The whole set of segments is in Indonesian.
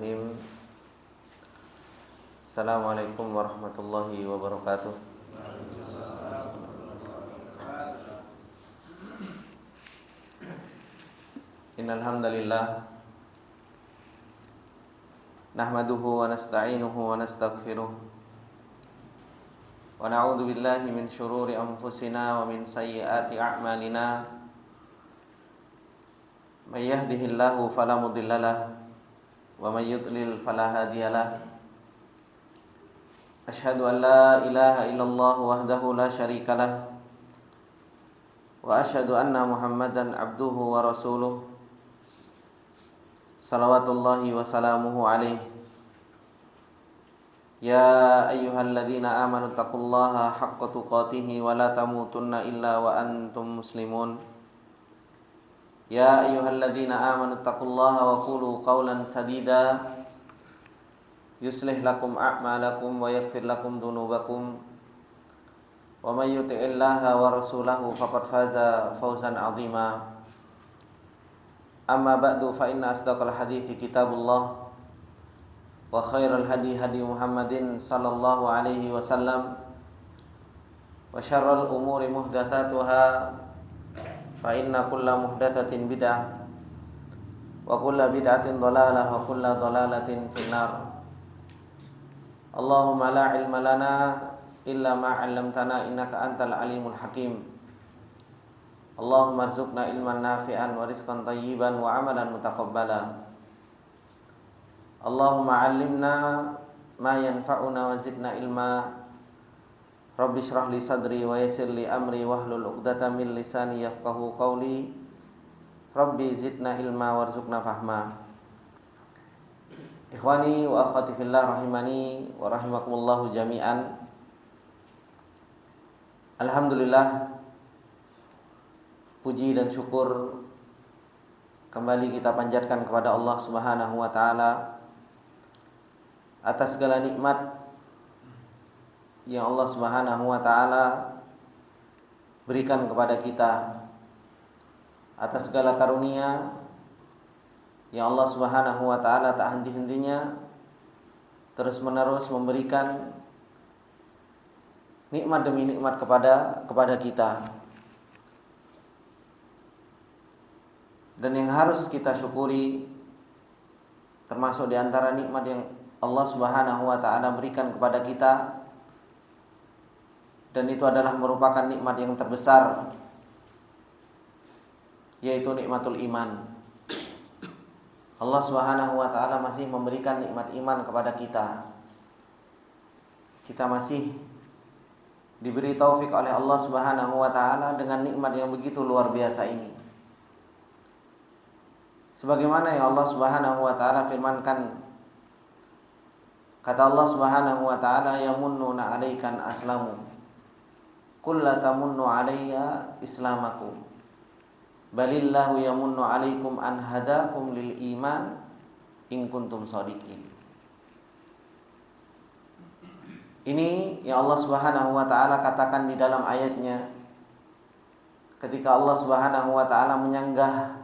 Bismillahirrahmanirrahim. Assalamualaikum warahmatullahi wabarakatuh. Innal hamdalillah nahmaduhu wa nasta'inuhu wa nastaghfiruh wa na'udzu billahi min syururi anfusina wa min sayyiati a'malina. May yahdihillahu fala mudhillalah wa may yudlil fala hadiyalah. Asyhadu an la ilaha illallah wahdahu la syarikalah wa asyhadu anna Muhammadan abduhu wa rasuluh. Salawatullahi wa salamuhu alaihi. Ya ayyuhalladzina amanu taqullaha haqqa tuqatih wa la tamutunna illa wa antum muslimun. Ya ayyuhalladzina amanu taqullaha wa qulu qawlan sadida yuslih lakum a'malakum wa yaghfir lakum dhunubakum wa may yuti'illaha wa rasulahu faqad faza fawzan 'azima. Amma ba'du fa inna asdaqal hadithi kitabullah wa khairal hadi hadi Muhammadin sallallahu alaihi wasallam wa syarral umuri muhdatsatuha fa inna kulla muhdatsatin bid'ah wa kulla bid'atin dhalalah wa kulla dhalalatin finnar. Allahumma la ilma lana illa ma 'allamtana innaka antal alimul hakim. Allahumma arzuqna ilman nafi'an wa rizqan thayyiban wa amalan mutaqabbala. Allahumma 'allimna ma yanfa'una wa zidna ilma. Rabbi shrah li sadri wa yassir li amri wahlul 'uqdatam min lisani yafqahu qawli. Rabbi zidna ilma warzuqna fahma. Ikhwani wa akhwati fillah rahimani wa rahimakumullahu jami'an. Alhamdulillah, puji dan syukur kembali kita panjatkan kepada Allah Subhanahu wa taala atas segala nikmat yang Allah Subhanahu wa taala berikan kepada kita, atas segala karunia yang Allah Subhanahu wa taala tak henti-hentinya terus-menerus memberikan nikmat demi nikmat kepada kita. Dan yang harus kita syukuri termasuk di antara nikmat yang Allah Subhanahu wa taala berikan kepada kita, dan itu adalah merupakan nikmat yang terbesar, yaitu nikmatul iman. Allah Subhanahu wa taala masih memberikan nikmat iman kepada kita. Kita masih diberi taufik oleh Allah Subhanahu wa taala dengan nikmat yang begitu luar biasa ini. Sebagaimana yang Allah Subhanahu wa taala firmankan, kata Allah Subhanahu wa taala, yamunnuna 'alaikan aslamu qul la tamunnu 'alayya islamakum balillahu yamunnu 'alaikum an hadakum lil iman in kuntum shadiqin. Ini yang Allah Subhanahu wa taala katakan di dalam ayatnya ketika Allah Subhanahu wa taala menyanggah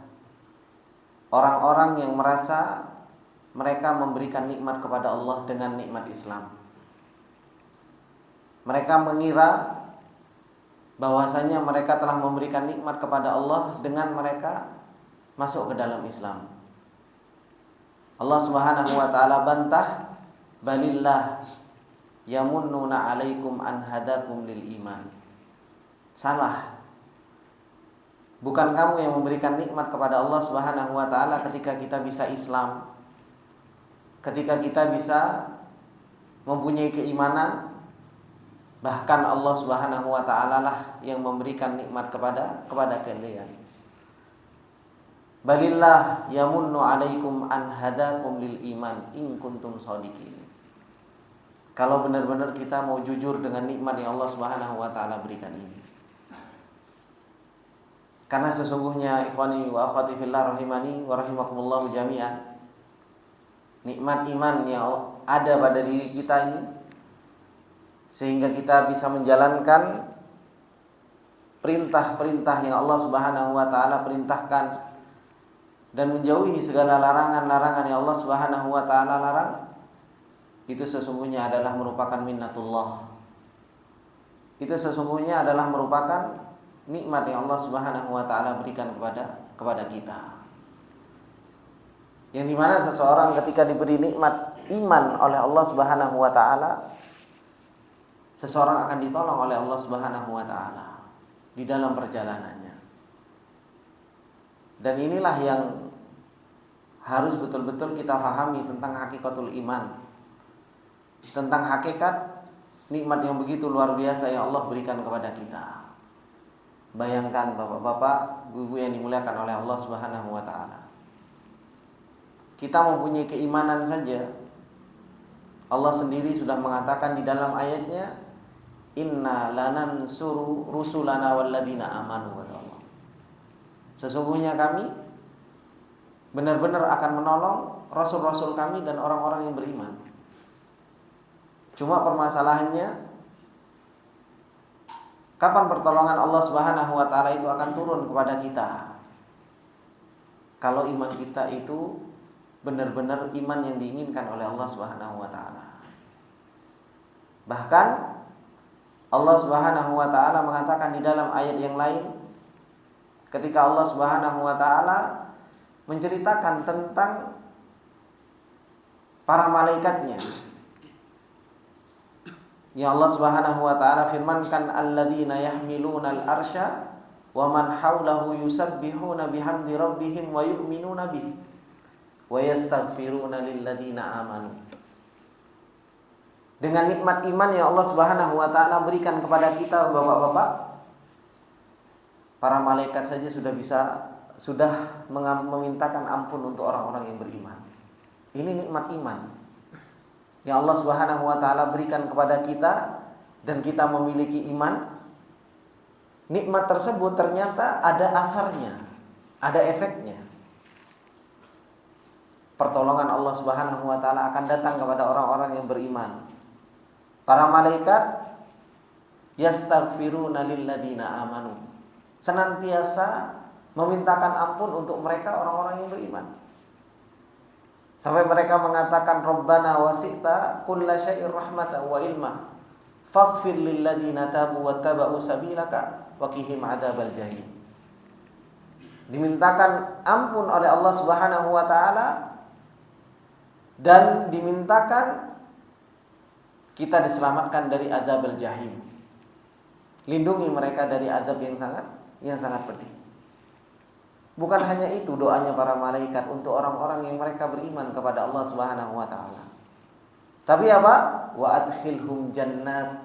orang-orang yang merasa mereka memberikan nikmat kepada Allah dengan nikmat Islam. Mereka mengira bahwasanya mereka telah memberikan nikmat kepada Allah dengan mereka masuk ke dalam Islam. Allah Subhanahu wa taala bantah, balillah yamunnuna 'alaikum an hadakum lil iman. Salah. Bukan kamu yang memberikan nikmat kepada Allah Subhanahu wa taala ketika kita bisa Islam, ketika kita bisa mempunyai keimanan. Bahkan Allah Subhanahu wa taala lah yang memberikan nikmat kepada kalian. Balillah yamunnu 'alaikum an hadakum lil iman in kuntum shadiqin. Kalau benar-benar kita mau jujur dengan nikmat yang Allah Subhanahu wa taala berikan ini. Karena sesungguhnya ikhwani wa akhwati fillah rahimani wa rahimakumullahu jami'an, nikmat iman yang ada pada diri kita ini sehingga kita bisa menjalankan perintah-perintah yang Allah Subhanahu wa taala perintahkan dan menjauhi segala larangan-larangan yang Allah Subhanahu wa taala larang, itu sesungguhnya adalah merupakan minnatullah. Itu sesungguhnya adalah merupakan nikmat yang Allah Subhanahu wa taala berikan kepada kita. Yang dimana seseorang ketika diberi nikmat iman oleh Allah Subhanahu wa taala, seseorang akan ditolong oleh Allah Subhanahu wa taala di dalam perjalanannya. Dan inilah yang harus betul-betul kita pahami tentang hakikatul iman, tentang hakikat nikmat yang begitu luar biasa yang Allah berikan kepada kita. Bayangkan bapak-bapak, ibu-ibu yang dimuliakan oleh Allah Subhanahu wa taala. Kita mempunyai keimanan saja, Allah sendiri sudah mengatakan di dalam ayatnya, inna lanansuru rusulana walladzina amanu, kata Allah. Sesungguhnya kami benar-benar akan menolong rasul-rasul kami dan orang-orang yang beriman. Cuma permasalahannya, kapan pertolongan Allah Subhanahu wa taala itu akan turun kepada kita? Kalau iman kita itu benar-benar iman yang diinginkan oleh Allah Subhanahu wa taala. Bahkan Allah Subhanahu wa taala mengatakan di dalam ayat yang lain, ketika Allah Subhanahu wa taala menceritakan tentang para malaikatnya, ya Allah Subhanahu wa taala firmankan, alladzina yahmilunal arsya wa man haulahu yusabbihuna bihamdi rabbihim wa yu'minuna bihi wa yastaghfiruna lilladzina amanu. Dengan nikmat iman yang Allah Subhanahu wa taala berikan kepada kita, Bapak-bapak, para malaikat saja sudah memintakan ampun untuk orang-orang yang beriman. Ini nikmat iman yang Allah Subhanahu wa taala berikan kepada kita, dan kita memiliki iman. Nikmat tersebut ternyata ada asarnya, ada efeknya. Pertolongan Allah Subhanahu wa taala akan datang kepada orang-orang yang beriman. Para malaikat yastaghfiruna lilladzina amanu, senantiasa memintakan ampun untuk mereka orang-orang yang beriman. Sampai mereka mengatakan, Rabbana wasi'ta kulla syai'ir rahmatan wa ilma faghfir lilladzina tabu wattaba'u sabilaka wa qihim adzabal jahim. Dimintakan ampun oleh Allah Subhanahu wa taala, dan dimintakan kita diselamatkan dari adzabul jahim. Lindungi mereka dari azab yang sangat pedih. Bukan hanya itu doanya para malaikat untuk orang-orang yang mereka beriman kepada Allah Subhanahu wa taala. Tapi apa? Wa adkhilhum jannat.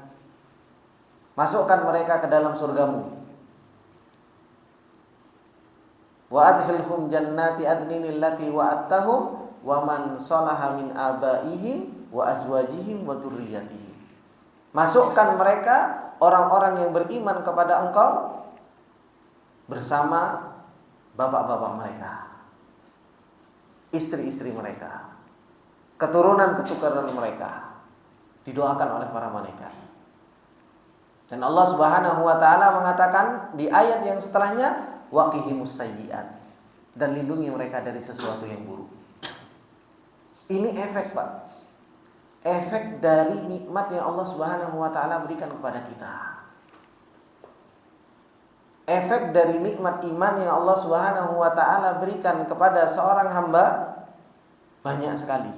Masukkan mereka ke dalam surgamu. Wa adkhilhum jannati adnin allati wa'adtahum wa man salaha min abaihim wa azwajihim wa dzurriyyatihim. Masukkan mereka, orang-orang yang beriman kepada engkau, bersama bapak-bapak mereka, istri-istri mereka, keturunan-keturunan mereka, didoakan oleh para malaikat. Dan Allah Subhanahu wa taala mengatakan di ayat yang setelahnya, waqihimus sayyi'at, dan lindungi mereka dari sesuatu yang buruk. Ini efek, Pak. Efek dari nikmat yang Allah Subhanahu wa taala berikan kepada kita. Efek dari nikmat iman yang Allah Subhanahu wa taala berikan kepada seorang hamba banyak sekali.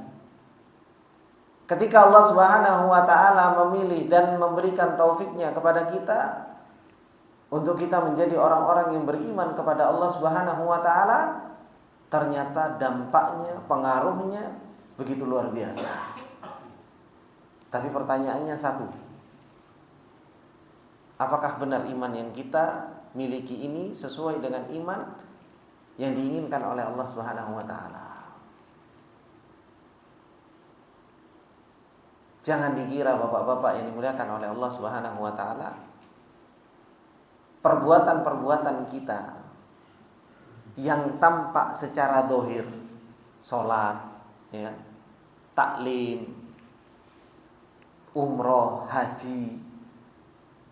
Ketika Allah Subhanahu wa taala memilih dan memberikan taufiknya kepada kita untuk kita menjadi orang-orang yang beriman kepada Allah Subhanahu wa taala, ternyata dampaknya, pengaruhnya begitu luar biasa. Tapi pertanyaannya satu, apakah benar iman yang kita miliki ini sesuai dengan iman yang diinginkan oleh Allah Subhanahu wa taala? Jangan dikira bapak-bapak yang dimuliakan oleh Allah Subhanahu wa taala, perbuatan-perbuatan kita yang tampak secara zahir, salat, ya, taklim, umroh, haji,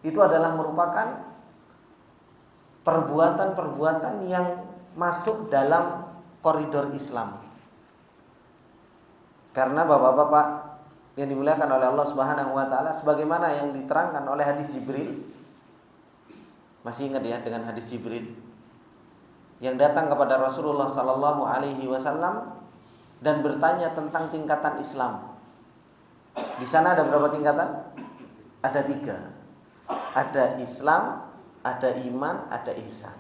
itu adalah merupakan perbuatan-perbuatan yang masuk dalam koridor Islam. Karena bapak-bapak yang dimuliakan oleh Allah Subhanahu wa taala, sebagaimana yang diterangkan oleh hadis Jibril. Masih ingat ya dengan hadis Jibril yang datang kepada Rasulullah sallallahu alaihi wasallam dan bertanya tentang tingkatan Islam. Di sana ada berapa tingkatan? Ada 3. Ada Islam, ada iman, ada ihsan.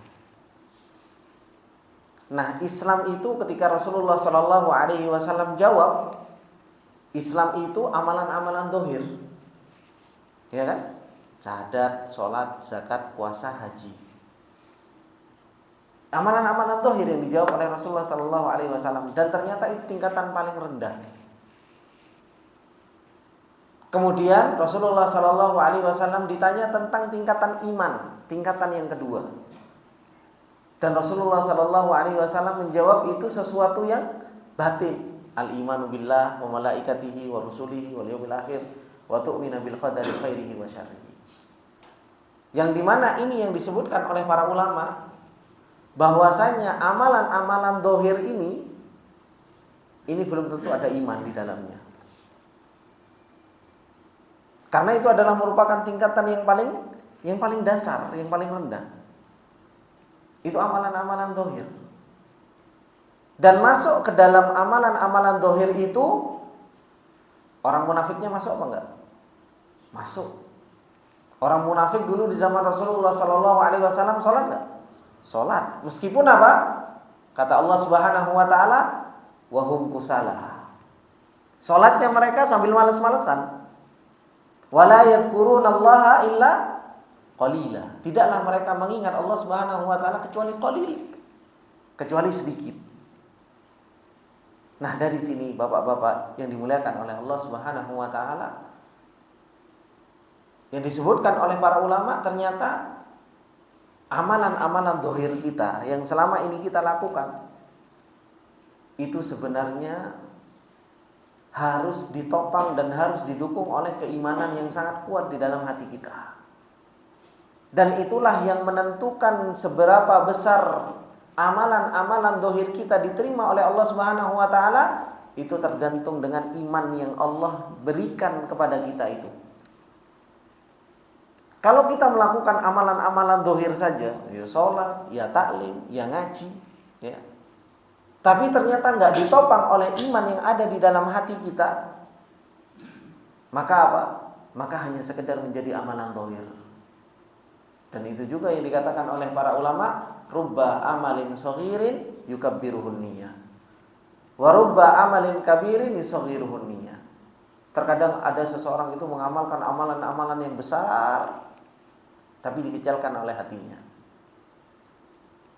Nah, Islam itu ketika Rasulullah sallallahu alaihi wasallam jawab, Islam itu amalan-amalan zahir. Ya kan? Syahadat, sholat, zakat, puasa, haji. Amalan-amalan zahir yang dijawab oleh Rasulullah sallallahu alaihi wasallam, dan ternyata itu tingkatan paling rendah. Kemudian Rasulullah sallallahu alaihi wasallam ditanya tentang tingkatan iman, tingkatan yang kedua. Dan Rasulullah sallallahu alaihi wasallam menjawab itu sesuatu yang batin. Al-imanu billah wa malaikatihi wa rusulihi wal yawmil akhir wa tu'minu bil qadari khairihi wa syarrihi. Yang dimana ini yang disebutkan oleh para ulama, bahwasanya amalan-amalan zahir ini belum tentu ada iman di dalamnya. Karena itu adalah merupakan tingkatan yang paling dasar, yang paling rendah. Itu amalan-amalan zahir. Dan masuk ke dalam amalan-amalan zahir itu, orang munafiknya masuk apa enggak? Masuk. Orang munafik dulu di zaman Rasulullah sallallahu alaihi wasallam salat enggak? Salat. Meskipun apa? Kata Allah Subhanahu wa taala, wa hum kusala. Salatnya mereka sambil malas-malesan. Wala yadhkurunallaha illa qalila. Tidaklah mereka mengingat Allah Subhanahu wa taala kecuali qalil. Kecuali sedikit. Nah, dari sini bapak-bapak yang dimuliakan oleh Allah Subhanahu wa taala, yang disebutkan oleh para ulama, ternyata amalan-amalan zahir kita yang selama ini kita lakukan itu sebenarnya harus ditopang dan harus didukung oleh keimanan yang sangat kuat di dalam hati kita. Dan itulah yang menentukan seberapa besar amalan-amalan zahir kita diterima oleh Allah Subhanahu wa taala, itu tergantung dengan iman yang Allah berikan kepada kita itu. Kalau kita melakukan amalan-amalan zahir saja, ya salat, ya taklim, ya ngaji, ya. Tapi ternyata enggak ditopang oleh iman yang ada di dalam hati kita, maka apa? Maka hanya sekedar menjadi amalan zahir. Dan itu juga yang dikatakan oleh para ulama, rubba amalin saghirin yukabbiruhun niyyah wa rubba amalin kabirin yusaghiruhun niyyah. Terkadang ada seseorang itu mengamalkan amalan-amalan yang besar tapi dikecilkan oleh hatinya.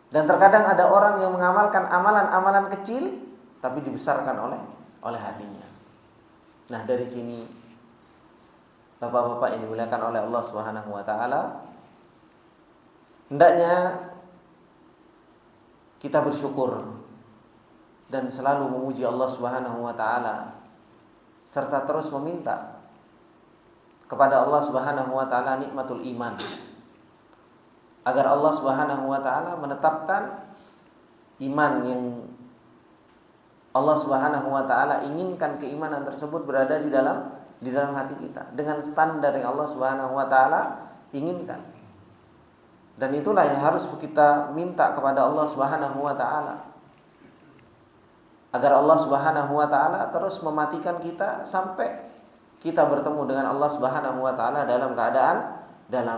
Dan terkadang ada orang yang mengamalkan amalan-amalan kecil tapi dibesarkan oleh hatinya. Nah, dari sini bapak-bapak yang dimuliakan oleh Allah Subhanahu wa taala, hendaknya kita bersyukur dan selalu memuji Allah Subhanahu wa taala, serta terus meminta kepada Allah Subhanahu wa taala nikmatul iman, agar Allah Subhanahu wa taala menetapkan iman yang Allah Subhanahu wa taala inginkan keimanan tersebut berada di dalam hati kita dengan standar yang Allah Subhanahu wa taala inginkan. Dan itulah yang harus kita minta kepada Allah Subhanahu wa taala, agar Allah Subhanahu wa taala terus mematikan kita sampai kita bertemu dengan Allah Subhanahu wa taala dalam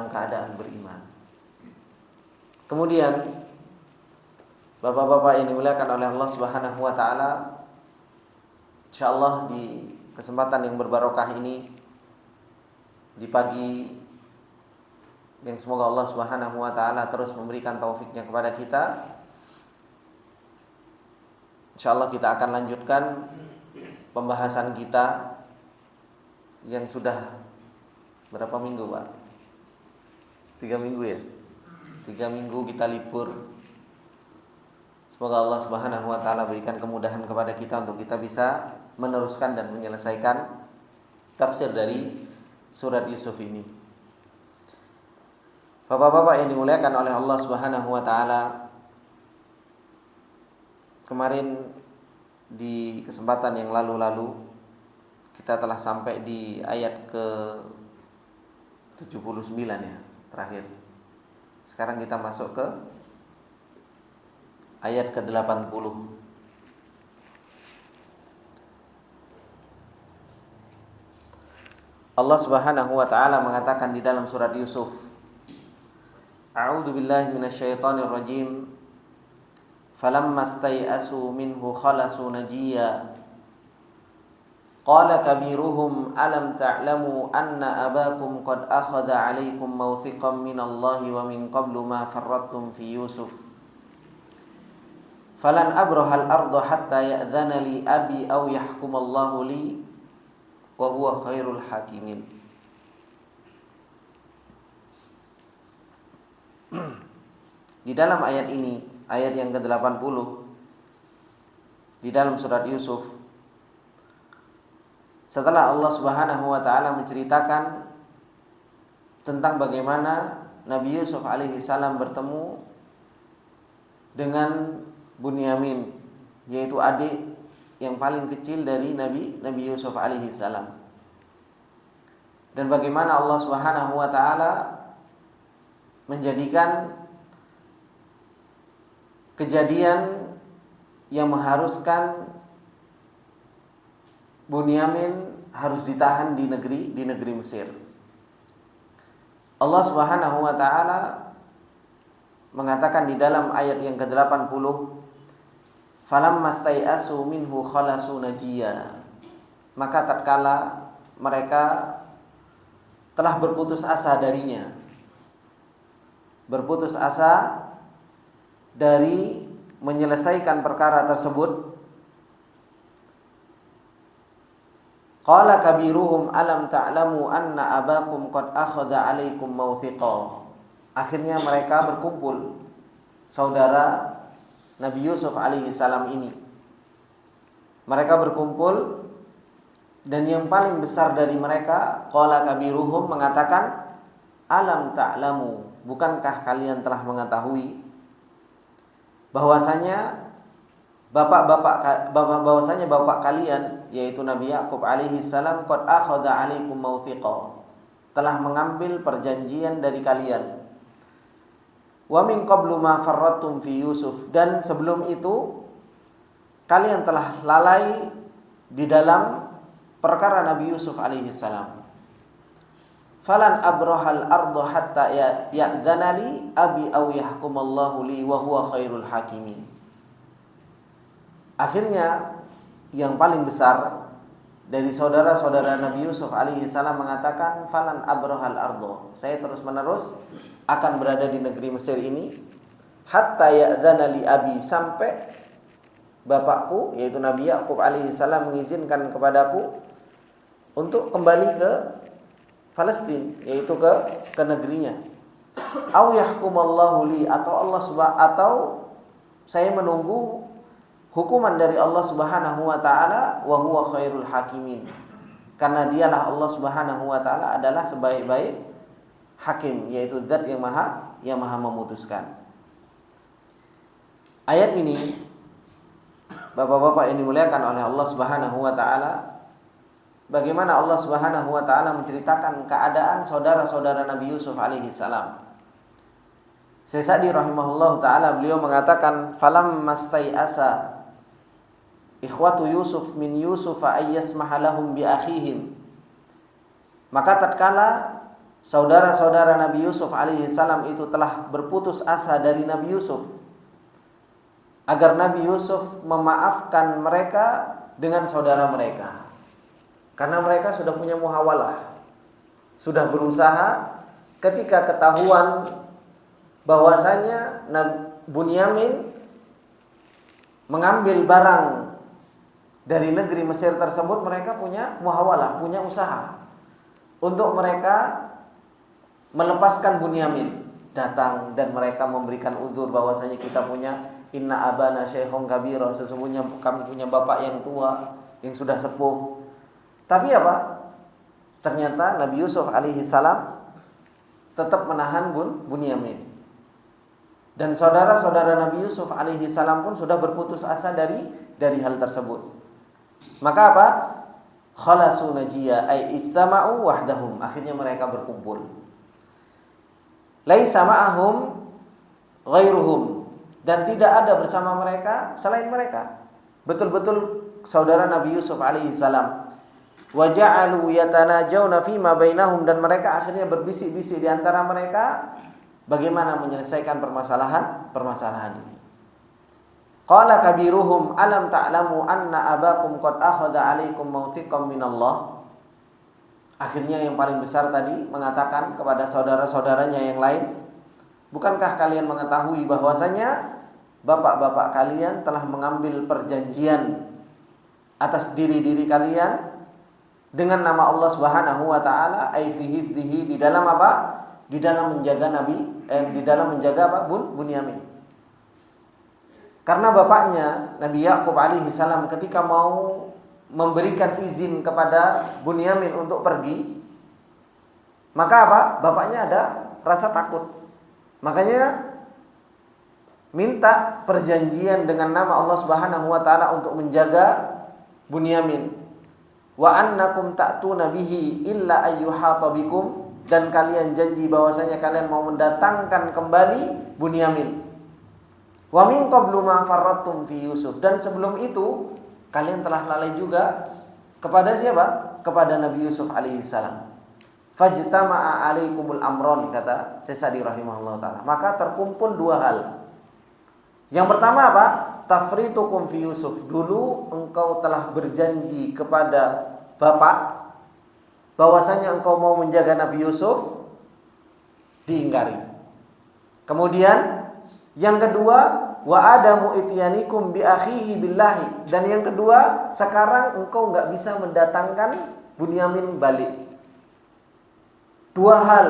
keadaan beriman. Kemudian bapak-bapak yang dimuliakan oleh Allah Subhanahu wa taala, insyaallah di kesempatan yang berbarokah ini, di pagi yang semoga Allah Subhanahu wa taala terus memberikan taufiknya kepada kita, insyaallah kita akan lanjutkan pembahasan kita yang sudah berapa minggu, Pak? 3 minggu ya? 3 minggu kita libur. Semoga Allah Subhanahu wa taala berikan kemudahan kepada kita untuk kita bisa meneruskan dan menyelesaikan tafsir dari surat Yusuf ini. Bapak-bapak yang dimuliakan oleh Allah Subhanahu wa taala, kemarin di kesempatan yang lalu-lalu kita telah sampai di ayat ke 79 ya, terakhir. Sekarang kita masuk ke ayat ke 80. Allah Subhanahu wa taala mengatakan di dalam surat Yusuf, A'udzu billahi minasyaitonir rajim. Falamma stai'asu minhu khalasu najiyya. Qala kabiruhum alam ta'lamu anna abakum qad akhadha 'alaykum mawthiqan minallahi wa min qablu ma farrattum fi Yusuf. Falan abraha al-ardha hatta ya'dhana li abi aw yahkumallahu li wa huwa khairul hakimin. Di dalam ayat ini, ayat yang ke-80 di dalam surat Yusuf, setelah Allah Subhanahu wa taala menceritakan tentang bagaimana Nabi Yusuf alaihi salam bertemu dengan Bunyamin, yaitu adik yang paling kecil dari Nabi Yusuf alaihi salam. Dan bagaimana Allah Subhanahu wa taala menjadikan kejadian yang mengharuskan Bunyamin harus ditahan di negeri Mesir. Allah Subhanahu wa taala mengatakan di dalam ayat yang ke-80, falamma stai'asu minhu khalasu najiyya. Maka tatkala mereka telah berputus asa darinya, berputus asa dari menyelesaikan perkara tersebut, qala kabiruhum alam ta'lamu anna abakum qad akhadha 'alaikum mawthiqa. Akhirnya mereka berkumpul, saudara Nabi Yusuf alaihi salam ini. Mereka berkumpul dan yang paling besar dari mereka, qala kabiruhum, mengatakan, alam ta'lamu, bukankah kalian telah mengetahui bahwasanya bapak kalian, yaitu Nabi Yakub alaihi salam, qad akhadha 'alaikum mawthiqa, telah mengambil perjanjian dari kalian. Wa min qablu ma farrattum fi Yusuf, dan sebelum itu kalian telah lalai di dalam perkara Nabi Yusuf alaihi salam. Falan abrahal ardu hatta ya'dhana li abi aw yahkumallahu li wa huwa khairul hakimin. Akhirnya yang paling besar dari saudara-saudara Nabi Yusuf alaihi salam mengatakan, falan abrahal ardu, saya terus-menerus akan berada di negeri Mesir ini, hatta ya'dhana li abi, sampai bapakku yaitu Nabi Yakub alaihi salam mengizinkan kepadaku untuk kembali ke Palestina, yaitu ke negerinya. Au yahkumallahu li, atau saya menunggu hukuman dari Allah Subhanahu wa taala, wa huwa khairul hakimin, karena dialah Allah Subhanahu wa taala adalah sebaik-baik hakim, yaitu zat yang maha memutuskan. Ayat ini, Bapak-bapak yang dimuliakan oleh Allah Subhanahu wa taala, bagaimana Allah Subhanahu wa taala menceritakan keadaan saudara-saudara Nabi Yusuf alaihi salam. Syekh Sa'di rahimahullahu taala, beliau mengatakan, falam mastai'asa ikhwatu Yusuf min Yusuf ayyasmaha lahum bi akhihim. Maka tatkala saudara-saudara Nabi Yusuf alaihi salam itu telah berputus asa dari Nabi Yusuf, agar Nabi Yusuf memaafkan mereka dengan saudara mereka. Karena mereka sudah punya muhawalah, sudah berusaha, ketika ketahuan bahwasanya Bunyamin mengambil barang dari negeri Mesir tersebut, mereka punya muhawalah, punya usaha untuk mereka melepaskan Bunyamin. Datang dan mereka memberikan uzur bahwasanya kita punya inna abana syekhon kabira, sesungguhnya kami punya bapak yang tua, yang sudah sepuh. Tapi apa? Ternyata Nabi Yusuf alaihi salam tetap menahan Bunyamin. Dan saudara-saudara Nabi Yusuf alaihi salam pun sudah berputus asa dari hal tersebut. Maka apa? Khalasu najiyya ay ijtama'u wahdahum. Akhirnya mereka berkumpul. Laisa ma'ahum ghairuhum, dan tidak ada bersama mereka selain mereka. Betul-betul saudara Nabi Yusuf alaihi salam. Wa ja'alu yatanajawna fima bainahum, dan mereka akhirnya berbisik-bisik di antara mereka bagaimana menyelesaikan permasalahan ini. Qala kabiruhum alam ta'lamu anna abakum qad akhadha 'alaikum mawthiqan minallah. Akhirnya yang paling besar tadi mengatakan kepada saudara-saudaranya yang lain, bukankah kalian mengetahui bahwasanya bapak-bapak kalian telah mengambil perjanjian atas diri-diri kalian dengan nama Allah Subhanahu wa taala, ai fi hifdhihi, di dalam apa? Di dalam menjaga di dalam menjaga apa? Bunyamin. Karena bapaknya Nabi Yakub alaihi salam ketika mau memberikan izin kepada Bunyamin untuk pergi, maka apa? Bapaknya ada rasa takut. Makanya minta perjanjian dengan nama Allah Subhanahu wa taala untuk menjaga Bunyamin. Wa annakum ta'tuna bihi illa ayyuhata bikum, dan kalian janji bahwasanya kalian mau mendatangkan kembali Bunyamin. Wa min qablu ma farrattum fi Yusuf, dan sebelum itu kalian telah lalai juga kepada siapa? Kepada Nabi Yusuf alaihi salam. Fajtama'a alaikumul amron, kata Sesadi rahimahullah taala. Maka terkumpul dua hal. Yang pertama apa? Tafritukum fi Yusuf. Dulu engkau telah berjanji kepada bapak bahwasanya engkau mau menjaga Nabi Yusuf, diingkari. Kemudian yang kedua, wa adamu ityanikum bi akhihi billahi, dan yang kedua, sekarang engkau enggak bisa mendatangkan Bunyamin balik. Dua hal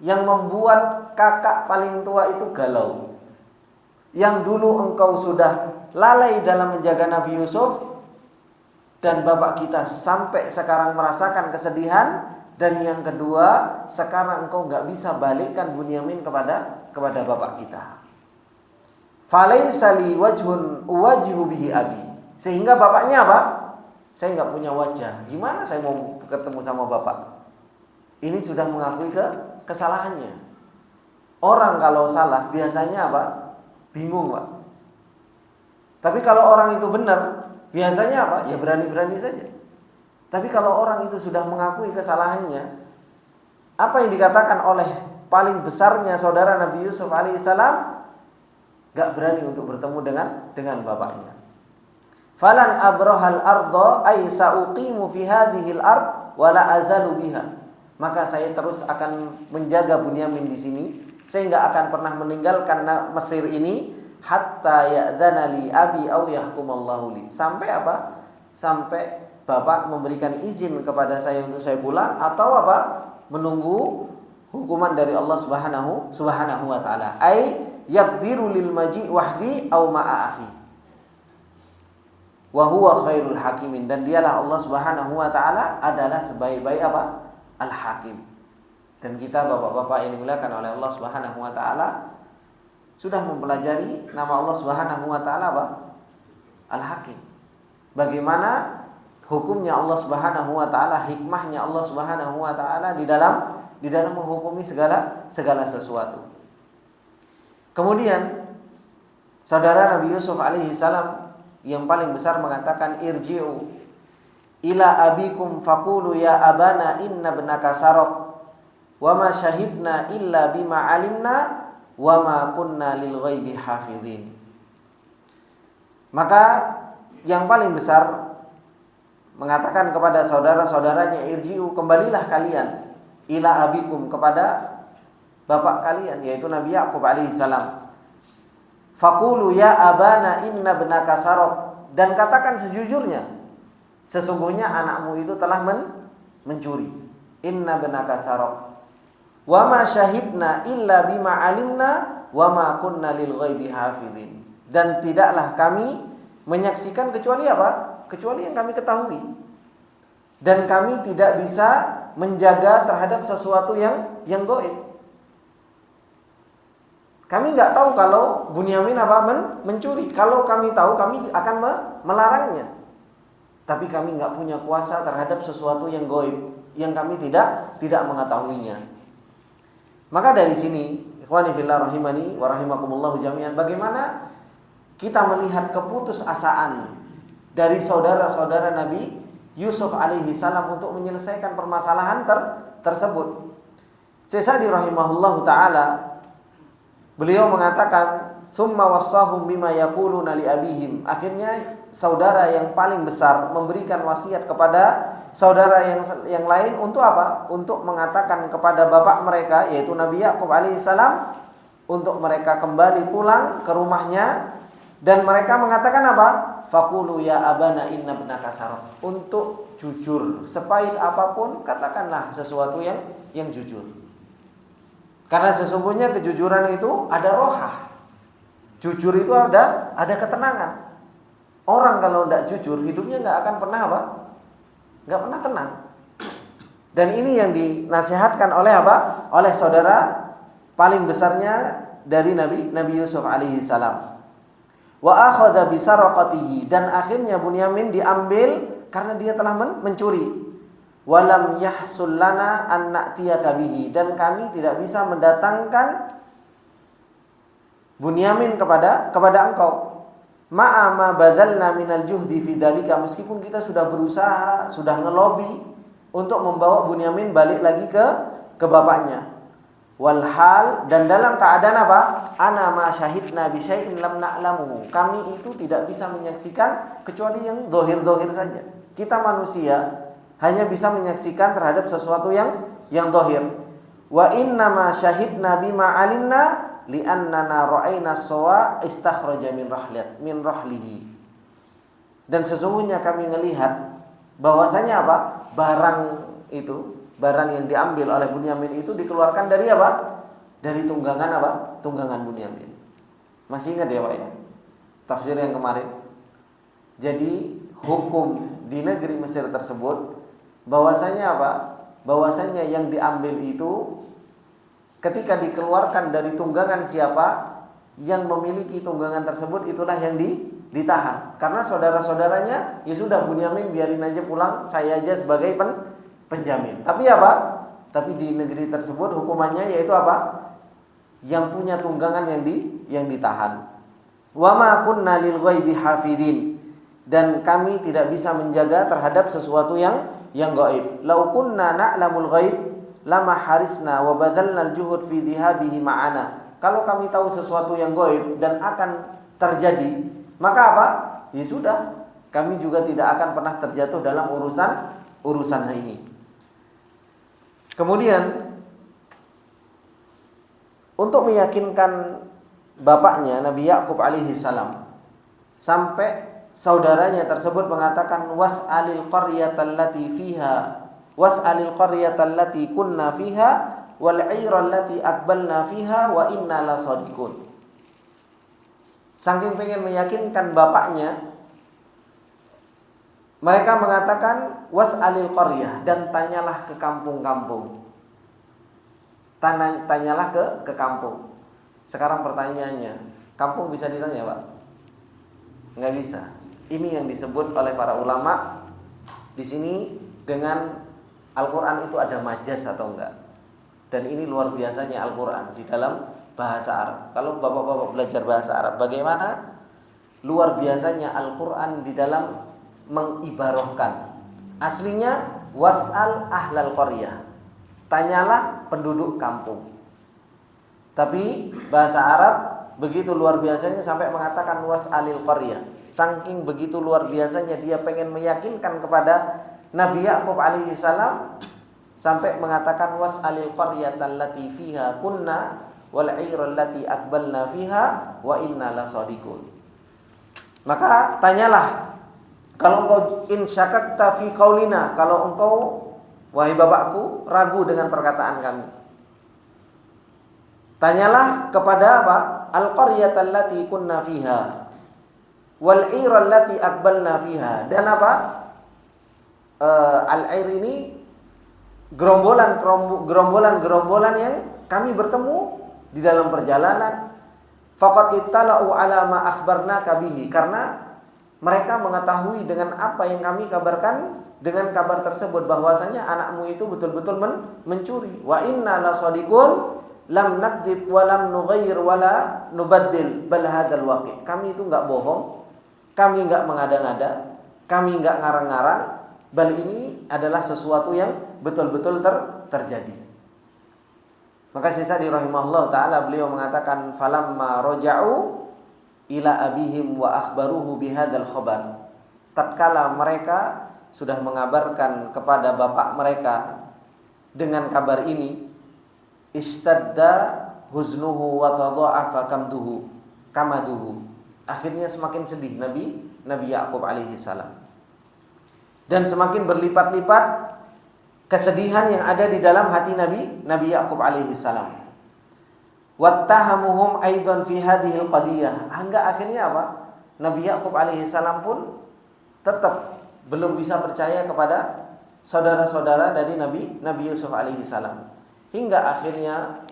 yang membuat kakak paling tua itu galau. Yang dulu engkau sudah lalai dalam menjaga Nabi Yusuf, dan bapak kita sampai sekarang merasakan kesedihan. Dan yang kedua, sekarang engkau enggak bisa balikkan Bunyamin kepada bapak kita. Falaisa li wajhun uwajihu bihi abi. Sehingga bapaknya apa? Saya enggak punya wajah. Gimana saya mau ketemu sama bapak? Ini sudah mengakui kesalahannya. Orang kalau salah biasanya apa? Bingung, Pak. Tapi kalau orang itu benar, biasanya apa? Ya berani-berani saja. Tapi kalau orang itu sudah mengakui kesalahannya, apa yang dikatakan oleh paling besarnya saudara Nabi Yusuf alaihissalam, gak berani untuk bertemu dengan bapaknya. Falan abrahal ardo ay sauqimu fi hadhil ard wala azalu biha. Maka saya terus akan menjaga Bunyamin di sini, saya enggak akan pernah meninggalkan Mesir ini hatta ya'dzana li abi aw yahkumallahu li. Sampai apa? Sampai bapak memberikan izin kepada saya untuk saya pulang, atau apa? Menunggu hukuman dari Allah Subhanahu wa taala. Ai yaqdiru lil maji wahdi aw ma'a akhi. Wa huwa khairul hakimin, dan dialah Allah Subhanahu wa taala adalah sebaik-baik apa? Al-Hakim. Dan kita bapak-bapak yang dimuliakan oleh Allah Subhanahu wa taala sudah mempelajari nama Allah Subhanahu wa taala apa? Al-Hakim. Bagaimana hukumnya Allah Subhanahu wa taala, hikmahnya Allah Subhanahu wa taala di dalam menghukumi segala sesuatu. Kemudian saudara Nabi Yusuf alaihi salam yang paling besar mengatakan, irji'u ila abikum faqulu ya abana inna ibnaka saraq wa ma syahidna illa bima alimna wa ma kunna lil ghaibi hafizin. Maka yang paling besar mengatakan kepada saudara-saudaranya, irji'u, kembalilah kalian, ila abikum, kepada bapak kalian, yaitu Nabi Yakub alaihi salam. Faqulu ya abana inna ibnaka saraq, dan katakan sejujurnya, sesungguhnya anakmu itu telah mencuri. Inna ibnaka saraq. Wa ma syahidna illa bima alimna wa ma kunna lil ghaibi hafizin. Dan tidaklah kami menyaksikan kecuali apa? Kecuali yang kami ketahui. Dan kami tidak bisa menjaga terhadap sesuatu yang gaib. Kami nggak tahu kalau Bunyamin mencuri. Kalau kami tahu, kami akan melarangnya. Tapi kami nggak punya kuasa terhadap sesuatu yang gaib, yang kami tidak mengetahuinya. Maka dari sini, ikhwani fillah rahimani wa rahimakumullah jami'an, bagaimana kita melihat keputusasaan dari saudara-saudara Nabi Yusuf alaihi salam untuk menyelesaikan permasalahan tersebut. Syekh Sa'di rahimahullahu taala, beliau mengatakan, "Tsumma wassahum bima yaquluna li abihim." Akhirnya saudara yang paling besar memberikan wasiat kepada saudara yang lain untuk apa? Untuk mengatakan kepada bapak mereka, yaitu Nabi Yakub alaihissalam, untuk mereka kembali pulang ke rumahnya, dan mereka mengatakan apa? Faqulu ya abana inna ibnaka saraq. Untuk jujur, sepahit apapun katakanlah sesuatu yang jujur. Karena sesungguhnya kejujuran itu ada rohah. Jujur itu ada ketenangan. Orang kalau tidak jujur, hidupnya nggak akan pernah apa? Nggak pernah tenang. Dan ini yang dinasihatkan oleh apa? Oleh saudara paling besarnya dari Nabi Yusuf alaihi salam. Wa akhadha bisaraqatihi, dan akhirnya Bunyamin diambil karena dia telah mencuri. Walam yahsul lana an na'tiyaka bihi, dan kami tidak bisa mendatangkan Bunyamin kepada engkau. Ma'ama badalna minal juhdi fi dzalika, meskipun kita sudah berusaha, sudah ngelobi untuk membawa Bunyamin balik lagi ke bapaknya. Walhal, dan dalam keadaan apa? Ana ma syahidna bi syai'in lam na'lamu. Kami itu tidak bisa menyaksikan kecuali yang zahir-zahir saja. Kita manusia hanya bisa menyaksikan terhadap sesuatu yang zahir. Wa inna ma syahidna bima alimna li'annana ra'ayna sawa istakhraja min rahlihi. Dan sesungguhnya kami melihat bahwasanya apa? Barang yang diambil oleh Bunyamin itu dikeluarkan dari apa? Dari tunggangan apa? Tunggangan Bunyamin. Masih ingat ya Pak ya? Tafsir yang kemarin. Jadi hukum di negeri Mesir tersebut bahwasanya apa? Bahwasanya yang diambil itu ketika dikeluarkan dari tunggangan siapa yang memiliki tunggangan tersebut, itulah yang ditahan. Karena saudara-saudaranya, ya sudah Bunyamin biarin aja pulang, saya aja sebagai penjamin. Tapi apa? Tapi di negeri tersebut hukumannya yaitu apa? Yang punya tunggangan yang ditahan. Wa ma kunna lil ghaibi hafidin, dan kami tidak bisa menjaga terhadap sesuatu yang gaib. Lau kunna na'lamul ghaib lama harisna wa badalnal juhud fi dhihabihi ma'ana. Kalau kami tahu sesuatu yang gaib dan akan terjadi, maka apa? Ya sudah, kami juga tidak akan pernah terjatuh dalam urusan ini. Kemudian untuk meyakinkan bapaknya Nabi Yakub alaihi salam, sampai saudaranya tersebut mengatakan was'alil qaryatal lati fiha was'alil qaryatal lati kunna fiha wal 'iral lati aqbalna fiha wa inna lasadiqun. Saking pengen meyakinkan bapaknya, mereka mengatakan was'alil qaryah, dan tanyalah ke kampung-kampung. Tanyalah ke kampung. Sekarang pertanyaannya, kampung bisa ditanya, Pak? Enggak bisa. Ini yang disebut oleh para ulama di sini dengan Al-Quran itu ada majaz atau enggak. Dan ini luar biasanya Al-Quran di dalam bahasa Arab. Kalau bapak-bapak belajar bahasa Arab, bagaimana luar biasanya Al-Quran di dalam mengibarahkan. Aslinya was'al ahlal qaryah, tanyalah penduduk kampung. Tapi bahasa Arab begitu luar biasanya sampai mengatakan was'alil qaryah. Saking begitu luar biasanya dia pengen meyakinkan kepada Nabi Yakub alaihi salam, sampai mengatakan was'alil qaryatal lati fiha kunna wal 'iral lati aqbalna fiha wa inna lasadiqun. Maka tanyalah, kalau engkau in syakakta fi qaulina, kalau engkau wahai bapakku ragu dengan perkataan kami, tanyalah kepada apa? Al-qaryatal lati kunna fiha wal 'iral lati aqbalna fiha. Dan apa? Al-'ir ini gerombolan yang kami bertemu di dalam perjalanan, Faqad ittala'u ala ma akhbarnaka bihi, karena mereka mengetahui dengan apa yang kami kabarkan dengan kabar tersebut, bahwasanya anakmu itu betul-betul mencuri. Wa inna lasadiqun lam nakdzib wa lam nughayyir wa la nubaddil bal hadzal waqi'. Kami itu enggak bohong, kami enggak mengada-ngada, kami enggak ngarang-ngarang, bal ini adalah sesuatu yang betul-betul terjadi. Maka Sa'di rahimahullah taala beliau mengatakan falamma raja'u ila abihim wa akhbaruhu bihadzal khabar. Tatkala mereka sudah mengabarkan kepada bapak mereka dengan kabar ini, istadda huznuhu wa tadha'afa kamaduhu. Akhirnya semakin sedih Nabi Yakub alaihi salam. Dan semakin berlipat-lipat kesedihan yang ada di dalam hati Nabi Yakub alaihi salam. Wattahamuhum aidan fi hadhil qadiyah. Hingga akhirnya apa? Nabi Yakub alaihi salam pun tetap belum bisa percaya kepada saudara-saudara dari Nabi Yusuf alaihi salam. Hingga akhirnya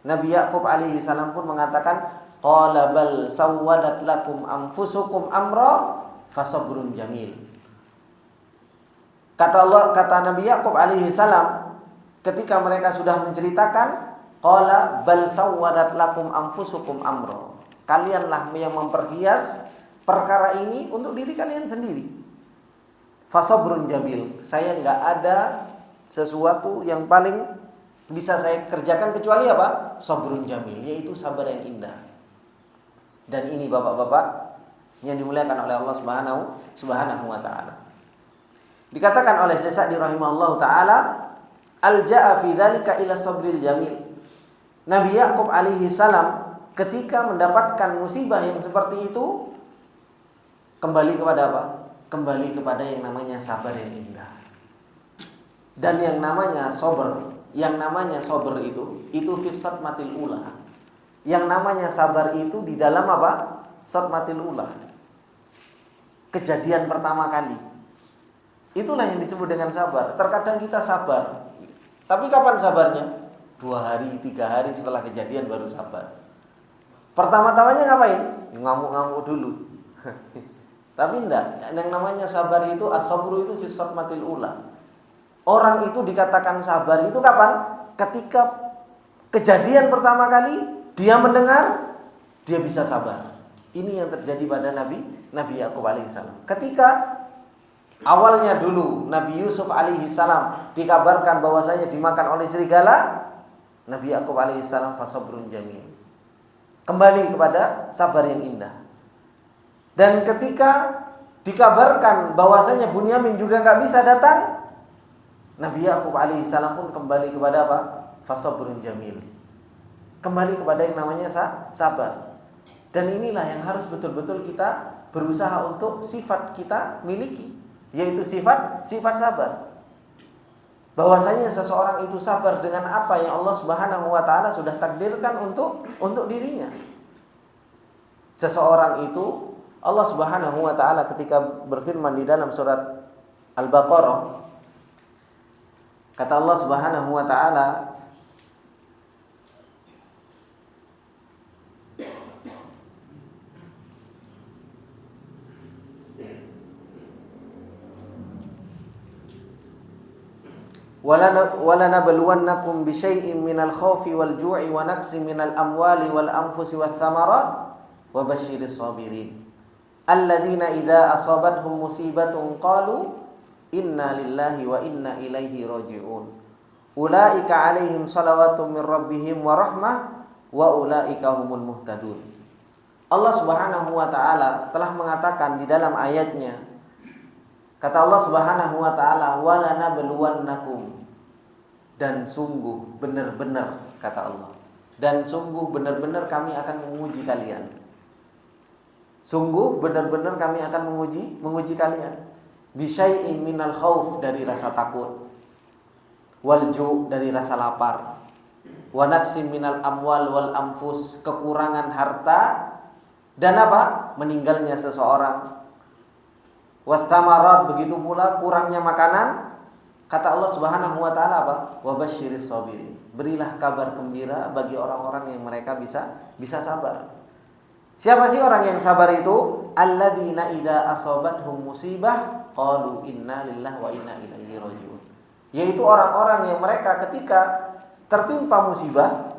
Nabi Yakub alaihi salam pun mengatakan, qala bal sawwadat lakum anfusukum amra fasabrun jamil. Kata Nabi Yakub alaihi salam ketika mereka sudah menceritakan, qala bal sawwadat lakum anfusukum amra. Kalianlah yang memperhias perkara ini untuk diri kalian sendiri. Fasabrun jamil. Saya enggak ada sesuatu yang paling bisa saya kerjakan kecuali apa? Sabrun jamil, yaitu sabar yang indah. Dan ini bapak-bapak yang dimuliakan oleh Allah Subhanahu wa taala. Dikatakan oleh Sa'di rahimahullahu taala, alja'a fi dzalika ila sabril jamil. Nabi Yakub alaihi salam ketika mendapatkan musibah yang seperti itu kembali kepada apa? Kembali kepada yang namanya sabar yang indah. Dan yang namanya sabar, itu fisat matil ula. Yang namanya sabar itu di dalam apa? Satmatil ula. Kejadian pertama kali. Itulah yang disebut dengan sabar. Terkadang kita sabar, tapi kapan sabarnya? 2 hari, 3 hari setelah kejadian baru sabar. Pertama-tamanya ngapain? Ngamuk-ngamuk dulu. Tapi enggak. Yang namanya sabar itu, as-sabru itu fi satmatil ula. Orang itu dikatakan sabar itu kapan? Ketika kejadian pertama kali dia mendengar, dia bisa sabar. Ini yang terjadi pada Nabi Yakub alaihissalam. Ketika awalnya dulu Nabi Yusuf alaihissalam dikabarkan bahwasanya dimakan oleh serigala, Nabi Yakub alaihissalam fasabrun jamil. Kembali kepada sabar yang indah. Dan ketika dikabarkan bahwasanya Bunyamin juga enggak bisa datang, Nabi Yakub alaihissalam pun kembali kepada apa? Fasabrun jamil. Kembali kepada yang namanya sabar. Dan inilah yang harus betul-betul kita berusaha untuk sifat kita miliki, yaitu sifat sabar. Bahwasanya seseorang itu sabar dengan apa yang Allah Subhanahu wa taala sudah takdirkan untuk dirinya. Seseorang itu Allah Subhanahu wa taala ketika berfirman di dalam surat Al-Baqarah, kata Allah Subhanahu wa taala, walanabluwannakum bisyai'in minal khaufi wal ju'i wa naqsin minal amwali wal anfusi wath thamarat wa basyiris sabirin alladzina idza asabathum musibatun qalu inna lillahi wa inna ilaihi raji'un ulaika 'alaihim shalawatun mir rabbihim wa rahmah wa ulaika humul muhtadun. Allah Subhanahu wa taala telah mengatakan di dalam ayatnya, kata Allah Subhanahu wa taala, walanabluwannakum, dan sungguh benar-benar, kata Allah, dan sungguh benar-benar kami akan menguji kalian. Sungguh benar-benar kami akan menguji kalian. Bisyai'in minal khauf, dari rasa takut, wal ju', dari rasa lapar, wa naqsim minal amwal wal anfus, kekurangan harta, dan apa? Meninggalnya seseorang. Wath thamarat, begitu pula kurangnya makanan. Kata Allah Subhanahu wa taala apa? Wa basyiris sabirin, berilah kabar gembira bagi orang-orang yang mereka bisa sabar. Siapa sih orang yang sabar itu? Alladzina idza asabathum musibah qalu inna lillahi wa inna ilaihi raji'un. Yaitu orang-orang yang mereka ketika tertimpa musibah,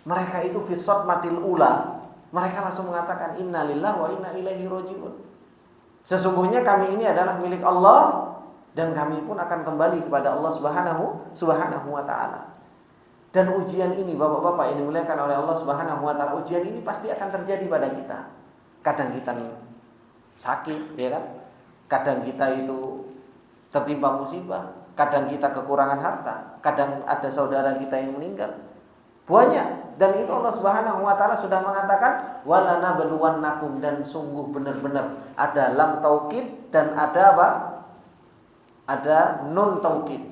mereka itu fi sadmatil ula, mereka langsung mengatakan inna lillahi wa inna ilaihi raji'un. Sesungguhnya kami ini adalah milik Allah dan kami pun akan kembali kepada Allah Subhanahu wa taala. Dan ujian ini Bapak-bapak yang dimuliakan oleh Allah Subhanahu wa taala, ujian ini pasti akan terjadi pada kita. Kadang kita sakit, ya kan? Kadang kita itu tertimpa musibah, kadang kita kekurangan harta, kadang ada saudara kita yang meninggal. Banyak, dan itu Allah Subhanahu wa taala sudah mengatakan walana beluwannakum, dan sungguh benar-benar ada lam taukid dan ada apa? Ada nun taukid.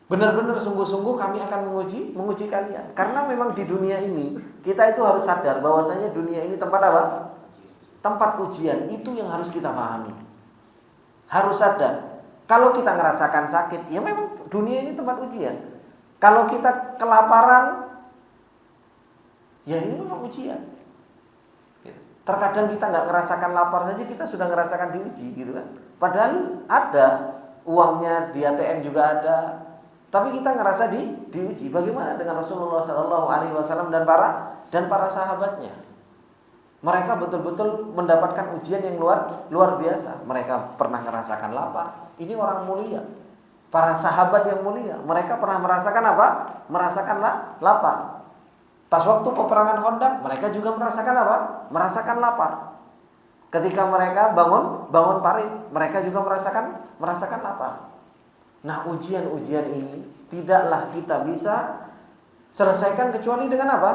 Benar-benar sungguh-sungguh kami akan menguji kalian. Karena memang di dunia ini kita itu harus sadar bahwasanya dunia ini tempat apa? Tempat ujian. Itu yang harus kita pahami. Harus sadar. Kalau kita ngerasakan sakit, ya memang dunia ini tempat ujian. Kalau kita kelaparan, ya ini memang ujian. Terkadang kita nggak ngerasakan lapar saja kita sudah ngerasakan diuji, gitu kan? Padahal ada uangnya di ATM juga ada. Tapi kita ngerasa diuji. Bagaimana dengan Rasulullah SAW dan para sahabatnya? Mereka betul-betul mendapatkan ujian yang luar biasa. Mereka pernah merasakan lapar. Ini orang mulia. Para sahabat yang mulia, mereka pernah merasakan apa? Merasakan lapar. Pas waktu peperangan Khandaq, mereka juga merasakan apa? Merasakan lapar. Ketika mereka bangun parit, mereka juga merasakan lapar. Nah, ujian-ujian ini tidaklah kita bisa selesaikan kecuali dengan apa?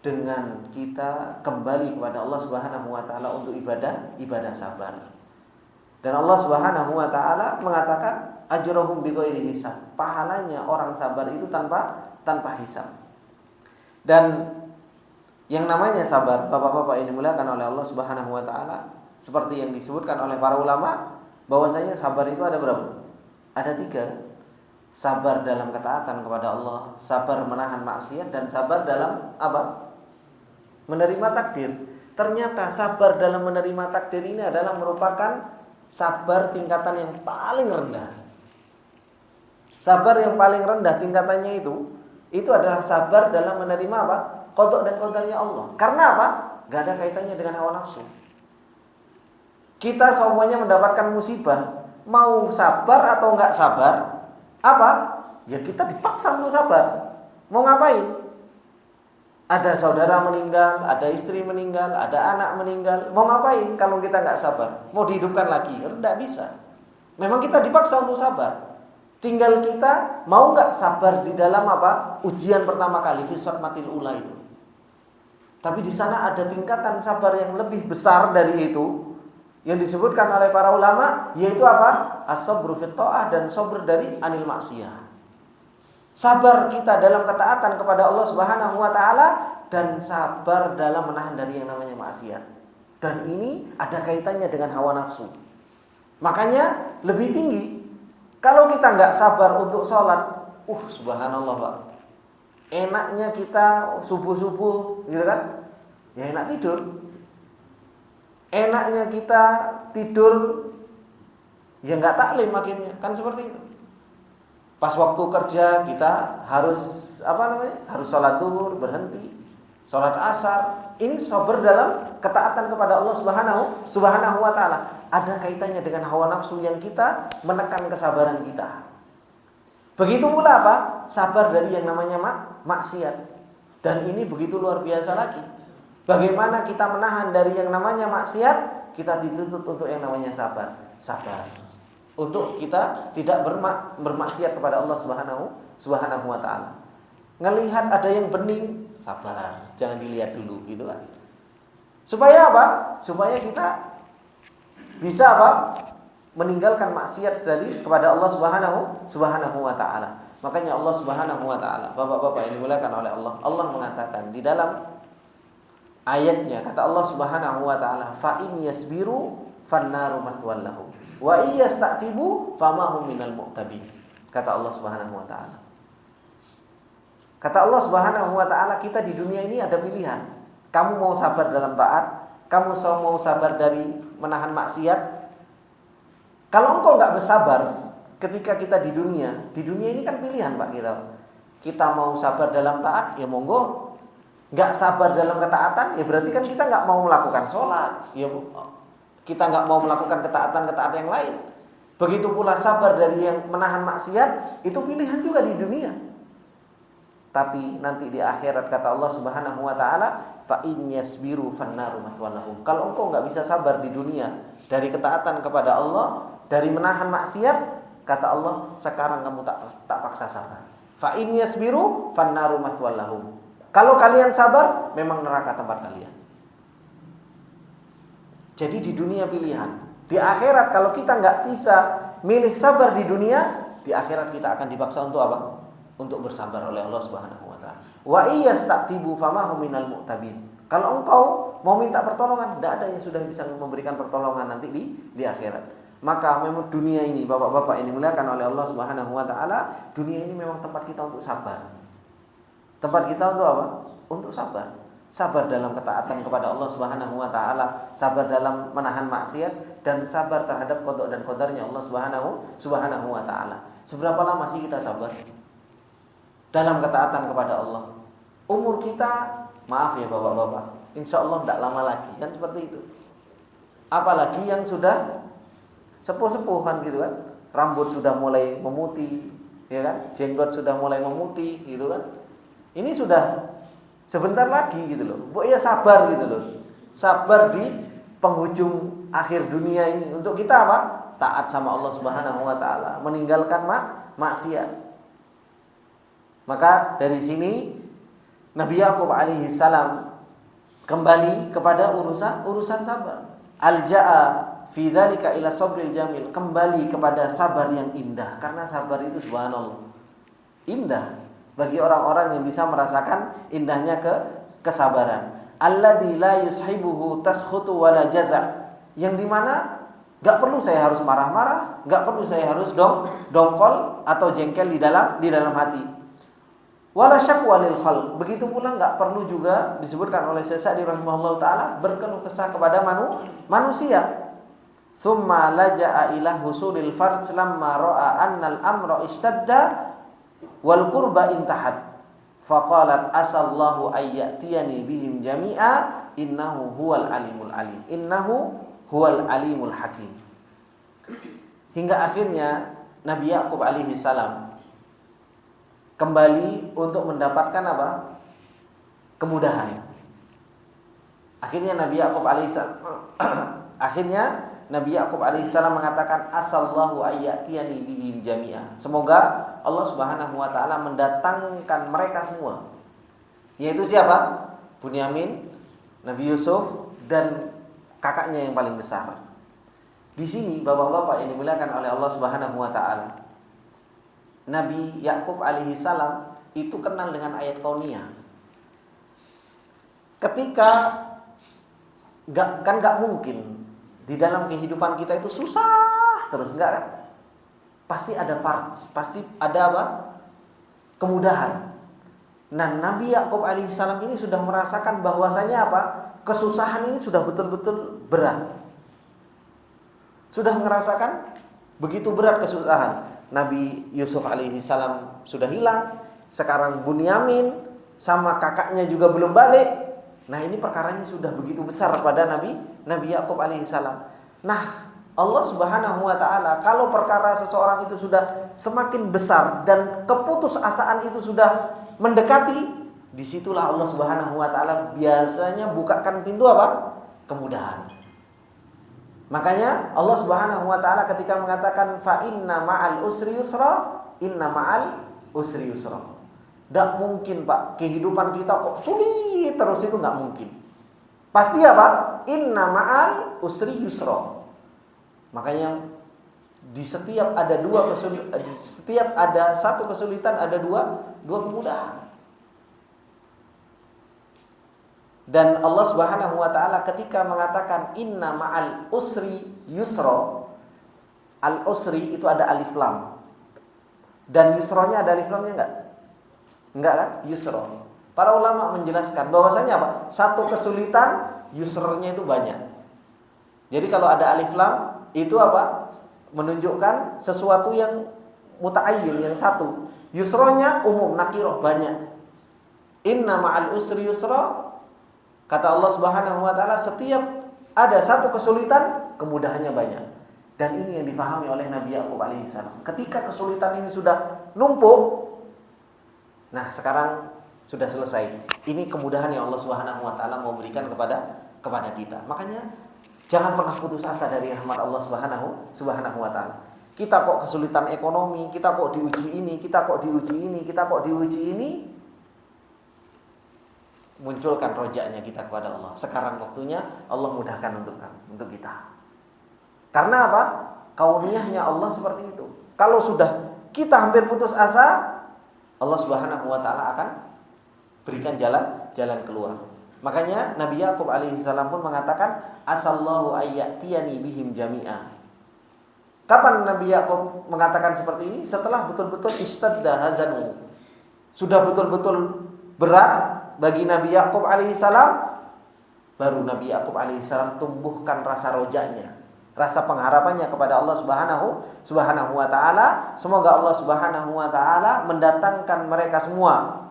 Dengan kita kembali kepada Allah Subhanahu wa taala untuk ibadah sabar. Dan Allah Subhanahu wa taala mengatakan ajrahum bighairi hisab. Pahalanya orang sabar itu tanpa hisab. Dan yang namanya sabar, Bapak-bapak ini dimuliakan oleh Allah Subhanahu wa taala, seperti yang disebutkan oleh para ulama, bahwasanya sabar itu ada berapa? Ada 3. Sabar dalam ketaatan kepada Allah, sabar menahan maksiat, dan sabar dalam apa? Menerima takdir. Ternyata sabar dalam menerima takdir ini adalah merupakan sabar tingkatan yang paling rendah. Sabar yang paling rendah tingkatannya itu adalah sabar dalam menerima apa? Qada dan qadarnya Allah. Karena apa? Gak ada kaitannya dengan hawa nafsu. Kita semuanya mendapatkan musibah, mau sabar atau enggak sabar, apa? Ya kita dipaksa untuk sabar. Mau ngapain? Ada saudara meninggal, ada istri meninggal, ada anak meninggal. Mau ngapain kalau kita enggak sabar? Mau dihidupkan lagi? Enggak bisa. Memang kita dipaksa untuk sabar. Tinggal kita mau enggak sabar di dalam apa? Ujian pertama kali, fi sadmatil ula itu. Tapi di sana ada tingkatan sabar yang lebih besar dari itu, yang disebutkan oleh para ulama, yaitu apa? As-sabru fit ta'ah, dan sabr dari anil maksiyah. Sabar kita dalam ketaatan kepada Allah Subhanahu wa taala, dan sabar dalam menahan dari yang namanya maksiat. Dan ini ada kaitannya dengan hawa nafsu. Makanya lebih tinggi. Kalau kita nggak sabar untuk sholat, subhanallah Pak, enaknya kita subuh-subuh, gitu kan? Ya enak tidur. Enaknya kita tidur, ya nggak taklim akhirnya, kan seperti itu. Pas waktu kerja kita harus harus sholat zuhur, berhenti, sholat asar. Ini sabar dalam ketaatan kepada Allah Subhanahu wa taala. Ada kaitannya dengan hawa nafsu yang kita menekan kesabaran kita. Begitu pula apa? Sabar dari yang namanya maksiat. Dan ini begitu luar biasa lagi. Bagaimana kita menahan dari yang namanya maksiat, kita dituntut untuk yang namanya sabar. Untuk kita tidak bermaksiat kepada Allah Subhanahu wa taala. Ngelihat ada yang bening, sabar, jangan dilihat dulu, gitu kan. Supaya apa? Supaya kita bisa apa? Meninggalkan maksiat kepada Allah Subhanahu wa taala. Makanya Allah Subhanahu wa taala, Bapak-bapak yang dimuliakan oleh Allah, Allah mengatakan di dalam ayatnya, kata Allah Subhanahu wa taala, fa in yasbiru fannaru mathwal lahum wa iyastatibu famahum minal mu'tabin. Kata Allah Subhanahu wa taala. Kata Allah Subhanahu wa taala, kita di dunia ini ada pilihan. Kamu mau sabar dalam taat, kamu mau sabar dari menahan maksiat. Kalau engkau nggak bersabar ketika kita di dunia ini kan pilihan Pak kita. Kita mau sabar dalam taat, ya monggo. Nggak sabar dalam ketaatan, ya berarti kan kita nggak mau melakukan sholat, ya kita nggak mau melakukan ketaatan-ketaatan yang lain. Begitu pula sabar dari yang menahan maksiat, itu pilihan juga di dunia. Tapi nanti di akhirat kata Allah Subhanahu wa taala, fa in yasbiru fannaru matwalahum. Kalau engkau nggak bisa sabar di dunia dari ketaatan kepada Allah, dari menahan maksiat, kata Allah, sekarang kamu tak paksa sabar. Fa in yasbiru fannaru matwalahum. Kalau kalian sabar, memang neraka tempat kalian. Jadi di dunia pilihan. Di akhirat kalau kita nggak bisa milih sabar di dunia, di akhirat kita akan dipaksa untuk apa? Untuk bersabar oleh Allah Subhanahu wa taala. Wa iyastatibu famahum minal mu'tabin. Kalau engkau mau minta pertolongan, tidak ada yang sudah bisa memberikan pertolongan nanti di akhirat. Maka memang dunia ini, bapak-bapak ini dimuliakan oleh Allah Subhanahu wa taala, dunia ini memang tempat kita untuk sabar. Tempat kita untuk apa? Untuk sabar. Sabar dalam ketaatan kepada Allah Subhanahu wa taala, sabar dalam menahan maksiat, dan sabar terhadap qada dan qadarnya Allah Subhanahu wa taala. Seberapa lama sih kita sabar dalam ketaatan kepada Allah? Umur kita, maaf ya bapak-bapak, insya Allah tidak lama lagi, kan seperti itu. Apalagi yang sudah sepuh-sepuhan gitu kan, rambut sudah mulai memutih, ya kan, jenggot sudah mulai memutih gitu kan. Ini sudah sebentar lagi gitu loh. Bu ya sabar gitu loh. Sabar di penghujung akhir dunia ini untuk kita apa? Taat sama Allah Subhanahu wa taala, meninggalkan maksiat. Maka dari sini Nabi Yakub alaihi salam kembali kepada urusan sabar. Alja'a fi dzalika ila sabril jamil, kembali kepada sabar yang indah, karena sabar itu subhanallah indah bagi orang-orang yang bisa merasakan indahnya kesabaran. Alladzi la yushibuhu taskhutu wala jaza', yang dimana gak perlu saya harus marah-marah, gak perlu saya harus dongkol atau jengkel di dalam hati. Wala syakwa lil khalq, begitu pula gak perlu juga disebutkan oleh Syekh Sa'di rahimahullah taala berkeluh kesah kepada manusia. Tsumma laja'a ila husulil farj lamma ra'a annal amra ishtadda wal qurba intahat faqalat asallahu ayyatiyani bihim jami'a innahu huwal alimul alim huwal alimul hakim. Hingga akhirnya Nabi Yakub alaihi salam kembali untuk mendapatkan apa? Kemudahan. Akhirnya Nabi Yakub alaihi salam mengatakan asallahu ayyatiyani bihim jami'a. Semoga Allah Subhanahu wa taala mendatangkan mereka semua. Yaitu siapa? Bunyamin, Nabi Yusuf, dan kakaknya yang paling besar. Di sini bapak-bapak yang dimuliakan oleh Allah Subhanahu wa taala, Nabi Yakub alaihi salam itu kenal dengan ayat kauniyah. Ketika gak mungkin di dalam kehidupan kita itu susah terus, enggak kan? Pasti ada farj, pasti ada apa? Kemudahan. Nah, Nabi Yakub alaihissalam ini sudah merasakan bahwasanya apa? Kesusahan ini sudah betul-betul berat. Sudah merasakan begitu berat kesusahan. Nabi Yusuf alaihissalam sudah hilang, sekarang Bunyamin sama kakaknya juga belum balik. Nah, ini perkaranya sudah begitu besar pada Nabi Yakub alaihissalam. Nah, Allah Subhanahu wa taala kalau perkara seseorang itu sudah semakin besar dan keputusasaan itu sudah mendekati, disitulah Allah Subhanahu wa taala biasanya bukakan pintu apa? Kemudahan. Makanya Allah Subhanahu wa taala ketika mengatakan fa inna ma'al usri yusra, inna ma'al usri yusra. Tidak mungkin Pak, kehidupan kita kok sulit terus, itu nggak mungkin. Pasti apa? Inna ma'al usri yusra. Makanya di setiap ada satu kesulitan ada dua kemudahan. Dan Allah Subhanahu wa taala ketika mengatakan inna ma'al usri yusra, al usri itu ada alif lam. Dan yusranya ada alif lamnya enggak? Enggak kan? Yusra. Para ulama menjelaskan bahwasanya apa? Satu kesulitan yusrnya itu banyak. Jadi kalau ada alif lam itu apa? Menunjukkan sesuatu yang muta'ayyin, yang satu. Yusronya umum, nakirah banyak. Inna ma'al usri yusra. Kata Allah Subhanahu wa taala, setiap ada satu kesulitan, kemudahannya banyak. Dan ini yang difahami oleh Nabi Yakub alaihissalam. Ketika kesulitan ini sudah numpuk, nah sekarang sudah selesai. Ini kemudahan yang Allah Subhanahu wa taala mau berikan kepada kita. Makanya jangan pernah putus asa dari rahmat Allah Subhanahu wa taala. Kita kok kesulitan ekonomi, kita kok diuji ini, kita kok diuji ini, kita kok diuji ini. Munculkan rojaknya kita kepada Allah. Sekarang waktunya Allah mudahkan untuk kita. Karena apa? Kauniyahnya Allah seperti itu. Kalau sudah kita hampir putus asa, Allah Subhanahu wa taala akan berikan jalan keluar. Makanya Nabi Yakub alaihissalam pun mengatakan, asallahu ayyatiyani bihim jami'a. Kapan Nabi Yakub mengatakan seperti ini? Setelah betul-betul istadda hazanu. Sudah betul-betul berat bagi Nabi Yakub alaihissalam, baru Nabi Yakub alaihissalam tumbuhkan rasa rojaknya, rasa pengharapannya kepada Allah Subhanahu wa taala. Semoga Allah Subhanahu wa taala mendatangkan mereka semua.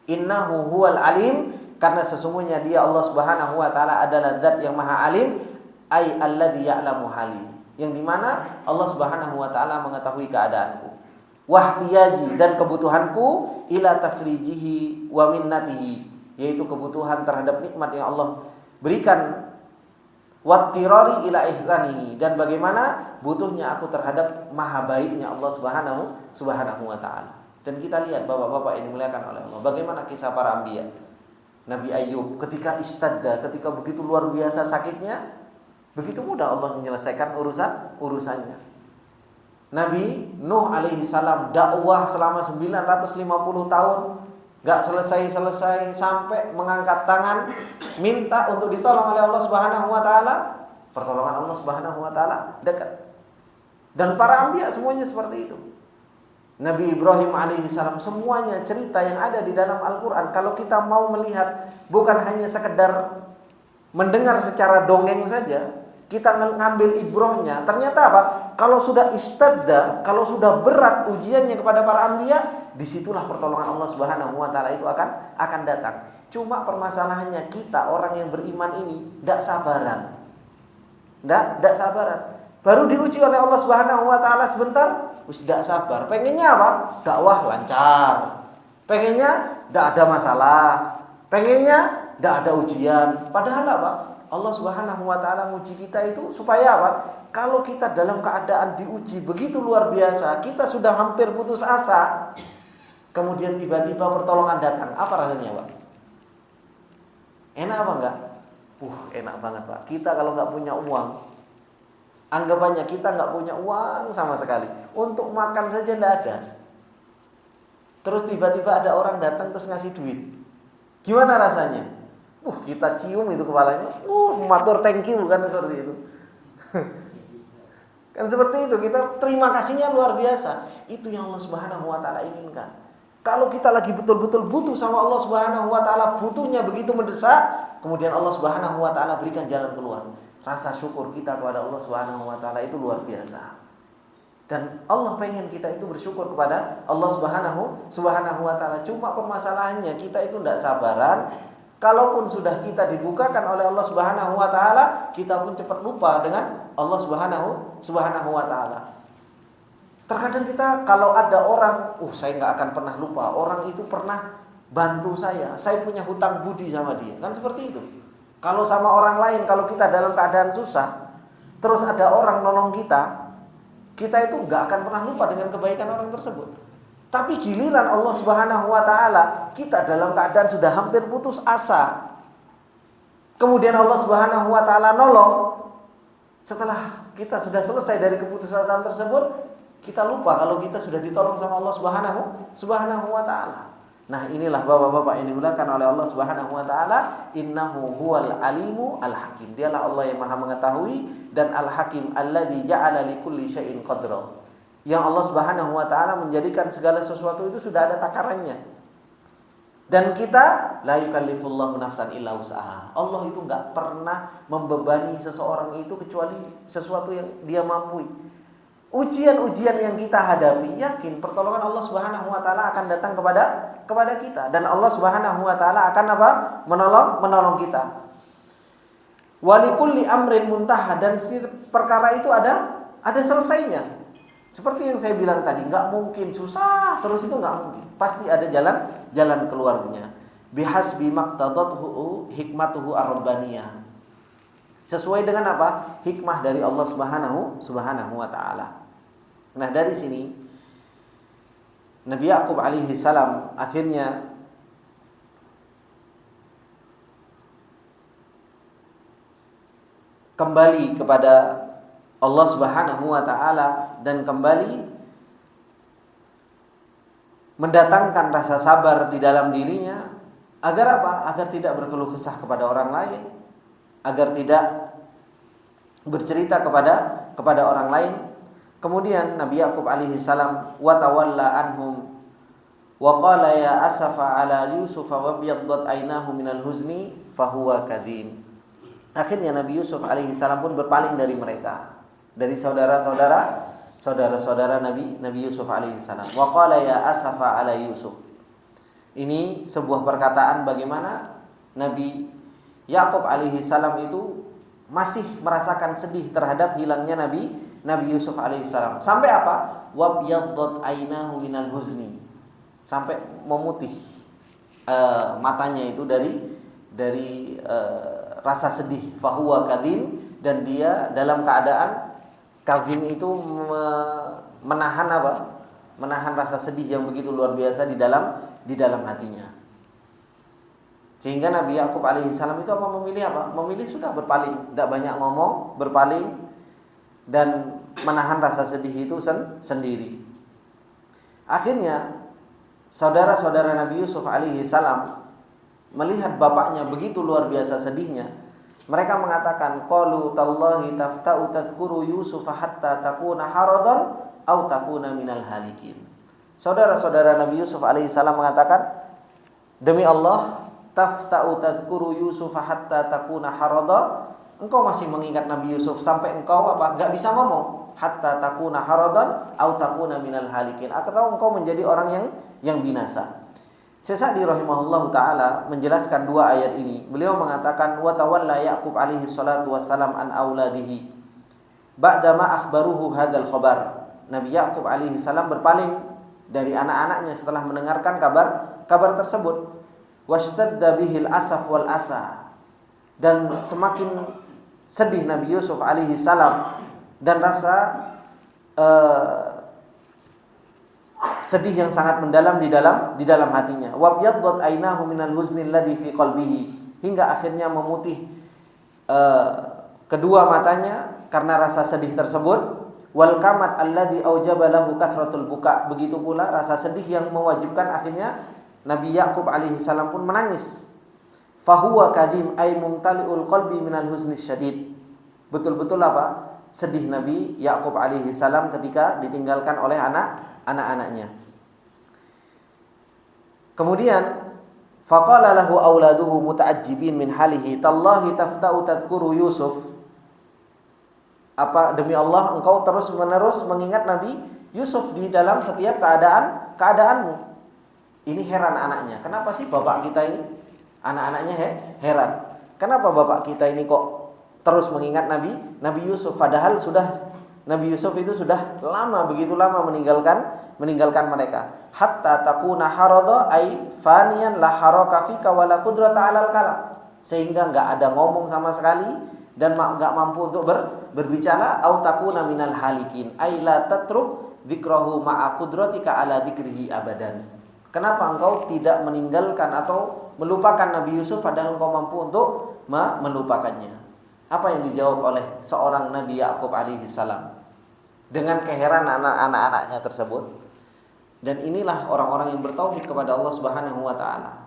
Innahu huwal alim, karena sesungguhnya dia Allah Subhanahu wa taala adalah zat yang maha alim, ai alladzi ya'lamu hali, yang dimana Allah Subhanahu wa taala mengetahui keadaanku, wahtiyaji, dan kebutuhanku, ila tafrijihi wa minnatihi, yaitu kebutuhan terhadap nikmat yang Allah berikan, wattirari ila ihsanihi, dan bagaimana butuhnya aku terhadap maha baiknya Allah Subhanahu wa taala. Dan kita lihat bapak-bapak ini dimuliakan oleh Allah, bagaimana kisah para anbiya. Nabi Ayub ketika istadda, ketika begitu luar biasa sakitnya, begitu mudah Allah menyelesaikan urusannya. Nabi Nuh alaihi salam dakwah selama 950 tahun, gak selesai-selesai, sampai mengangkat tangan minta untuk ditolong oleh Allah Subhanahu wa taala. Pertolongan Allah Subhanahu wa taala dekat. Dan para anbiya semuanya seperti itu. Nabi Ibrahim alaihissalam, semuanya cerita yang ada di dalam Al-Quran, kalau kita mau melihat, bukan hanya sekedar mendengar secara dongeng saja, kita ngambil ibrohnya. Ternyata apa? Kalau sudah istadda, kalau sudah berat ujiannya kepada para anbiya, disitulah pertolongan Allah Subhanahu wa taala itu akan datang. Cuma permasalahannya kita orang yang beriman ini tidak sabaran. Tidak sabaran. Baru diuji oleh Allah Subhanahu wa taala sebentar, wis tidak sabar. Pengennya apa? Dakwah lancar. Pengennya tidak ada masalah. Pengennya tidak ada ujian. Padahal apa? Allah Subhanahu wa taala nguji kita itu supaya apa? Kalau kita dalam keadaan diuji begitu luar biasa, kita sudah hampir putus asa, kemudian tiba-tiba pertolongan datang, apa rasanya, Pak? Enak apa enggak? Enak banget, Pak. Kita kalau enggak punya uang, anggapannya kita enggak punya uang sama sekali, untuk makan saja enggak ada. Terus tiba-tiba ada orang datang terus ngasih duit. Gimana rasanya? Kita cium itu kepalanya. Matur thank you, kan seperti itu. Kan seperti itu, kita terima kasihnya luar biasa. Itu yang Allah Subhanahu wa taala inginkan. Kalau kita lagi betul-betul butuh sama Allah Subhanahu wa taala, butuhnya begitu mendesak, kemudian Allah Subhanahu wa taala berikan jalan keluar. Rasa syukur kita kepada Allah Subhanahu wa taala itu luar biasa. Dan Allah pengen kita itu bersyukur kepada Allah Subhanahu wa taala. Cuma permasalahannya kita itu tidak sabaran. Kalaupun sudah kita dibukakan oleh Allah Subhanahu wa taala, kita pun cepat lupa dengan Allah Subhanahu wa taala. Terkadang kita kalau ada orang, saya nggak akan pernah lupa, orang itu pernah bantu saya punya hutang budi sama dia. Kan seperti itu. Kalau sama orang lain, kalau kita dalam keadaan susah, terus ada orang nolong kita itu nggak akan pernah lupa dengan kebaikan orang tersebut. Tapi giliran Allah Subhanahu wa taala, kita dalam keadaan sudah hampir putus asa, kemudian Allah Subhanahu wa taala nolong. Setelah kita sudah selesai dari keputusasaan tersebut, kita lupa kalau kita sudah ditolong sama Allah Subhanahu wa taala. Nah, inilah bapak-bapak yang dimuliakan oleh Allah Subhanahu wa taala, innahu huwal alimu al-hakim. Dialah Allah yang Maha mengetahui dan al-hakim, alladzi ja'ala likulli syai'in qadra. Yang Allah Subhanahu wa taala menjadikan segala sesuatu itu sudah ada takarannya. Dan kita la yukallifullahu nafsan illa wus'aha. Allah itu enggak pernah membebani seseorang itu kecuali sesuatu yang dia mampu. Ujian-ujian yang kita hadapi, yakin pertolongan Allah Subhanahu wa taala akan datang kepada kita, dan Allah Subhanahu wa taala akan apa? Menolong kita. Walikulli amrin muntaha, dan perkara itu ada selesainya. Seperti yang saya bilang tadi, enggak mungkin susah terus, itu enggak mungkin. Pasti ada jalan keluarnya. Bihasbi maqtadathu hikmatuhu ar-rabbaniyah. Sesuai dengan apa? Hikmah dari Allah Subhanahu wa taala. Nah, dari sini Nabi Yakub alaihi salam akhirnya kembali kepada Allah Subhanahu wa taala dan kembali mendatangkan rasa sabar di dalam dirinya agar apa? Agar tidak berkeluh kesah kepada orang lain, agar tidak bercerita kepada orang lain. Kemudian Nabi Yakub alaihi salam wa tawalla anhum wa qala ya asafa ala Yusuf wa biyaddat aynahu minal huzni fahuwa kadhim. Akhirnya Nabi Yusuf alaihi salam pun berpaling dari mereka, dari saudara-saudara Nabi Yusuf alaihi salam. Wa qala ya asafa ala Yusuf. Ini sebuah perkataan bagaimana Nabi Yakub alaihi salam itu masih merasakan sedih terhadap hilangnya Nabi Yusuf alaihissalam. Sampai apa? Wabyaddat ainahu minal huzni. Sampai memutih matanya itu dari rasa sedih. Fahuwa kadhim, dan dia dalam keadaan kadhim itu menahan apa? Menahan rasa sedih yang begitu luar biasa di dalam hatinya. Sehingga Nabi Yakub alaihissalam itu memilih apa? Memilih sudah berpaling, tidak banyak ngomong, berpaling dan menahan rasa sedih itu sendiri. Akhirnya saudara-saudara Nabi Yusuf alaihissalam melihat bapaknya begitu luar biasa sedihnya. Mereka mengatakan, qalu tallahi tafta'u tadhkuru Yusuf hatta takuna haradan aw takuna minal halikin. Saudara-saudara Nabi Yusuf alaihissalam mengatakan, demi Allah, tafta'u tadhkuru Yusuf hatta takuna harada, engkau masih mengingat Nabi Yusuf sampai engkau apa? Enggak bisa ngomong. Hatta takuna haradan au takuna minal halikin. Atau engkau menjadi orang yang binasa. Syekh rahimahullahu taala menjelaskan dua ayat ini. Beliau mengatakan wa tawalla Yaqub alaihi salatu wassalam an auladihi ba'dama akhbaruhu hadzal khabar. Nabi Yaqub alaihi salam berpaling dari anak-anaknya setelah mendengarkan kabar tersebut. Washtadda bihil asaf wal asa, dan semakin sedih Nabi Yusuf alaihi salam dan rasa sedih yang sangat mendalam di dalam hatinya. Wa biyaddat aynahu minal huzni alladhi fi qalbihi, hingga akhirnya memutih kedua matanya karena rasa sedih tersebut. Wal kamat alladhi aujaba lahu kathratul buka, begitu pula rasa sedih yang mewajibkan akhirnya Nabi Yakub alaihi salam pun menangis. Fahuwa kadhim ay mumtali'ul qalbi minal huzni syadid. Betul-betul apa? Sedih Nabi Yakub alaihi salam ketika ditinggalkan oleh anak-anaknya. Kemudian faqala lahu auladuhu muta'ajjibin min halihi tallahi tafta'u tadhkuru Yusuf. Apa demi Allah engkau terus-menerus mengingat Nabi Yusuf di dalam setiap keadaanmu. Ini heran anaknya. Kenapa sih bapak kita ini? Anak-anaknya heran. Kenapa bapak kita ini kok terus mengingat Nabi Yusuf? Padahal Nabi Yusuf itu sudah begitu lama meninggalkan mereka. Hatta takuna harada ay faniyan la haraka fika wa la qudrata 'alal kalam. Sehingga enggak ada ngomong sama sekali dan enggak mampu untuk berbicara. Au takuna minal halikin ay la tatruk dzikrahu ma'a qudratika 'ala dzikrihi abadan. Kenapa engkau tidak meninggalkan atau melupakan Nabi Yusuf padahal engkau mampu untuk melupakannya? Apa yang dijawab oleh seorang Nabi Yakub alaihi salam dengan keheranan anak-anaknya tersebut? Dan inilah orang-orang yang bertauhid kepada Allah Subhanahu wa taala.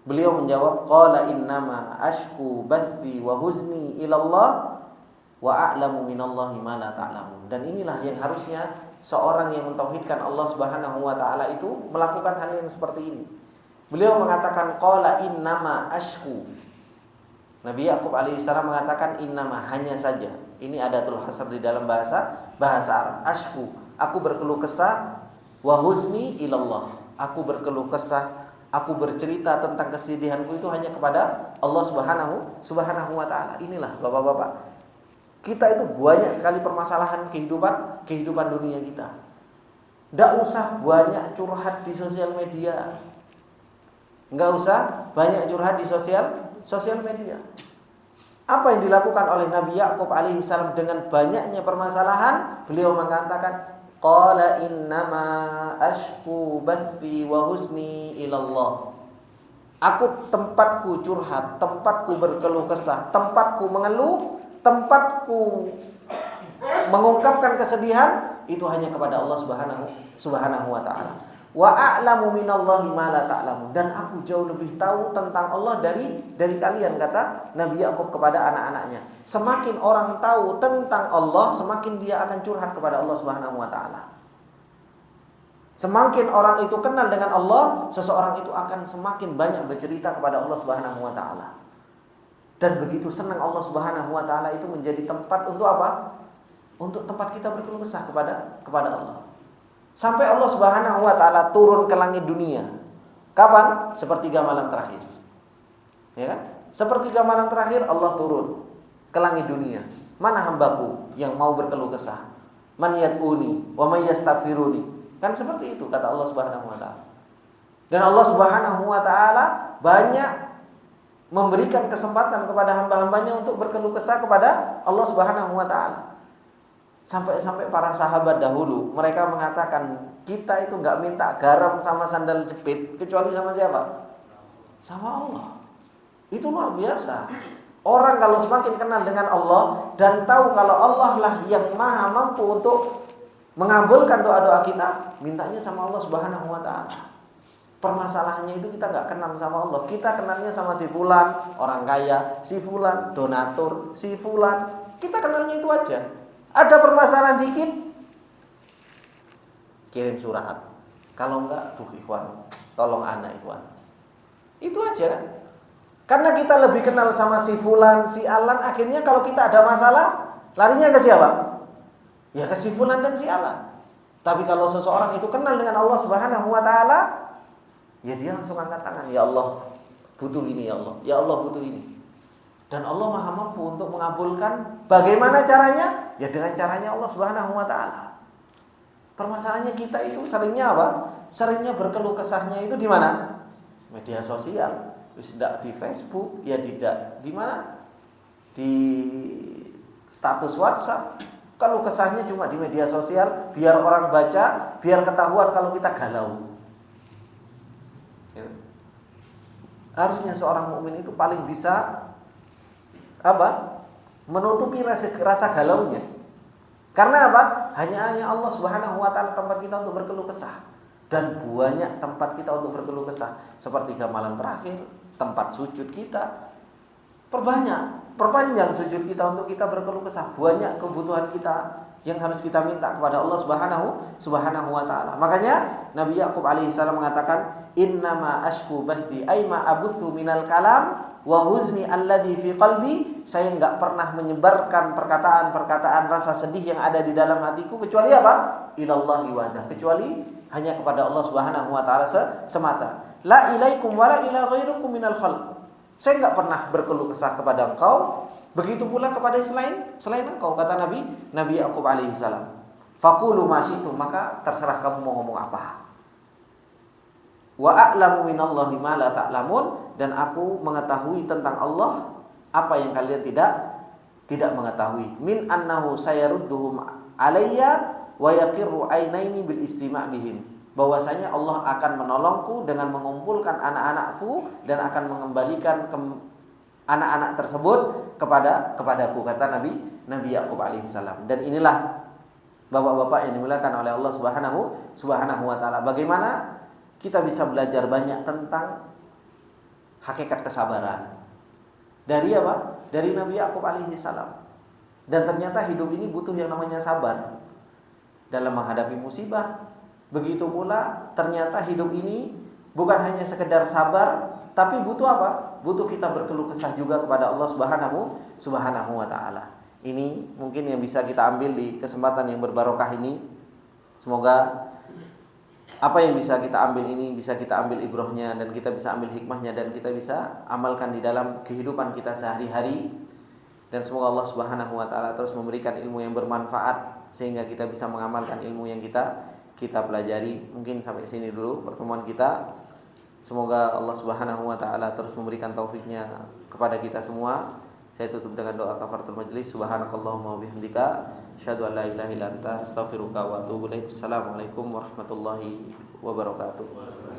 Beliau menjawab, qala innama ashku bathi wa huzni ila Allah wa a'lamu minallahi ma la ta'lamun. Dan inilah yang harusnya seorang yang mentauhidkan Allah Subhanahu wa taala itu melakukan hal yang seperti ini. Beliau mengatakan qala innama ashku. Nabi Yakub alaihissalam mengatakan innama, hanya saja. Ini adatul hasr di dalam bahasa Arab. Ashku, aku berkeluh kesah, wa huzni ilallah. Aku berkeluh kesah, aku bercerita tentang kesedihanku itu hanya kepada Allah Subhanahu wa taala. Inilah Bapak-bapak, kita itu banyak sekali permasalahan kehidupan dunia kita. Tidak usah banyak curhat di sosial media. Enggak usah banyak curhat di sosial media. Apa yang dilakukan oleh Nabi Yakub alaihissalam dengan banyaknya permasalahan? Beliau mengatakan, qala innama ashku bathi wa huzni ilallah. Aku tempatku curhat, tempatku berkeluh kesah, tempatku mengeluh, tempatku mengungkapkan kesedihan itu hanya kepada Allah Subhanahu wa taala. Wa a'lamu minallahi ma la ta'lamun, dan aku jauh lebih tahu tentang Allah dari kalian, kata Nabi Yakub kepada anak-anaknya. Semakin orang tahu tentang Allah, semakin dia akan curhat kepada Allah Subhanahu wa taala. Semakin orang itu kenal dengan Allah, seseorang itu akan semakin banyak bercerita kepada Allah Subhanahu wa taala. Dan begitu senang Allah Subhanahu wa taala itu menjadi tempat untuk apa? Untuk tempat kita berkeluh kesah kepada Allah. Sampai Allah Subhanahu wa taala turun ke langit dunia. Kapan? Sepertiga malam terakhir. Ya kan? Sepertiga malam terakhir Allah turun ke langit dunia. Mana hambaku yang mau berkeluh kesah? Man yad'uni wa may yastaghfiruni. Kan seperti itu kata Allah Subhanahu wa taala. Dan Allah Subhanahu wa taala banyak memberikan kesempatan kepada hamba-hambanya untuk berkeluh kesah kepada Allah Subhanahu wa taala. Sampai-sampai para sahabat dahulu mereka mengatakan, kita itu enggak minta garam sama sandal jepit kecuali sama siapa? Sama Allah. Itu luar biasa. Orang kalau semakin kenal dengan Allah dan tahu kalau Allah lah yang maha mampu untuk mengabulkan doa-doa kita, mintanya sama Allah Subhanahu wa taala. Permasalahannya itu kita enggak kenal sama Allah. Kita kenalnya sama si fulan, orang kaya, si fulan, donatur, si fulan. Kita kenalnya itu aja. Ada permasalahan dikit, kirim surat. Kalau enggak, ikhwan, tolong anak ikhwan. Itu aja kan. Karena kita lebih kenal sama si fulan, si alan, akhirnya kalau kita ada masalah, larinya ke siapa? Ya ke si fulan dan si alan. Tapi kalau seseorang itu kenal dengan Allah Subhanahu wa taala, ya dia langsung angkat tangan, ya Allah, butuh ini ya Allah. Ya Allah, butuh ini. Dan Allah maha mampu untuk mengabulkan. Bagaimana caranya? Ya dengan caranya Allah Subhanahu wa taala. Permasalahannya kita itu seringnya apa? Seringnya berkeluh kesahnya itu di mana? Media sosial. Tidak di Facebook, ya tidak di mana? Di status WhatsApp. Kalau kesahnya cuma di media sosial, biar orang baca, biar ketahuan kalau kita galau. Harusnya seorang mukmin itu paling bisa apa? Menutupi rasa galaunya. Karena apa? Hanya Allah Subhanahu wa taala tempat kita untuk berkeluh kesah. Dan banyak tempat kita untuk berkeluh kesah. Sepertiga malam terakhir, tempat sujud kita. Perpanjang sujud kita untuk kita berkeluh kesah. Banyak kebutuhan kita yang harus kita minta kepada Allah Subhanahu wa taala. Makanya Nabi Yakub alaihissalam mengatakan, "Innama ashku bathi ay ma abuthu minal kalam wa huzni alladhi fi qalbi." Saya enggak pernah menyebarkan perkataan-perkataan rasa sedih yang ada di dalam hatiku kecuali apa? Ilallahi wahdah, kecuali hanya kepada Allah Subhanahu wa taala semata. La ilaikum wa la ila ghairukum minal khalq. Saya enggak pernah berkeluh kesah kepada engkau, begitu pula kepada selain engkau, kata Nabi Yakub alaihissalam. Faqulu ma syi'tum, maka terserah kamu mau ngomong apa. Wa a'lamu minallahi ma la ta'lamun, dan aku mengetahui tentang Allah apa yang kalian tidak mengetahui. Min annahu sayarudduhum alayya wa yaqirru ainaini bil istima' bihim. Bahwasanya Allah akan menolongku dengan mengumpulkan anak-anakku dan akan mengembalikan anak-anak tersebut kepadaku, kata Nabi Yakub alaihissalam. Dan inilah bapak-bapak yang dimuliakan oleh Allah Subhanahu wa taala. Bagaimana kita bisa belajar banyak tentang hakikat kesabaran. Dari apa? Dari Nabi Yakub alaihissalam. Dan ternyata hidup ini butuh yang namanya sabar dalam menghadapi musibah. Begitu pula ternyata hidup ini bukan hanya sekedar sabar, tapi butuh apa? Butuh kita berkeluh kesah juga kepada Allah Subhanahu wa taala. Ini mungkin yang bisa kita ambil di kesempatan yang berbarokah ini. Semoga apa yang bisa kita ambil ini bisa kita ambil ibrohnya, dan kita bisa ambil hikmahnya, dan kita bisa amalkan di dalam kehidupan kita sehari-hari. Dan semoga Allah Subhanahu wa taala terus memberikan ilmu yang bermanfaat sehingga kita bisa mengamalkan ilmu yang kita pelajari. Mungkin sampai sini dulu pertemuan kita. Semoga Allah Subhanahu wa taala terus memberikan taufiknya kepada kita semua. Saya tutup dengan doa kafaratul majlis. Subhanakallahumma wa bihamdika asyhadu an la ilaha illa anta astaghfiruka wa atubu ilaik. Assalamualaikum warahmatullahi wabarakatuh.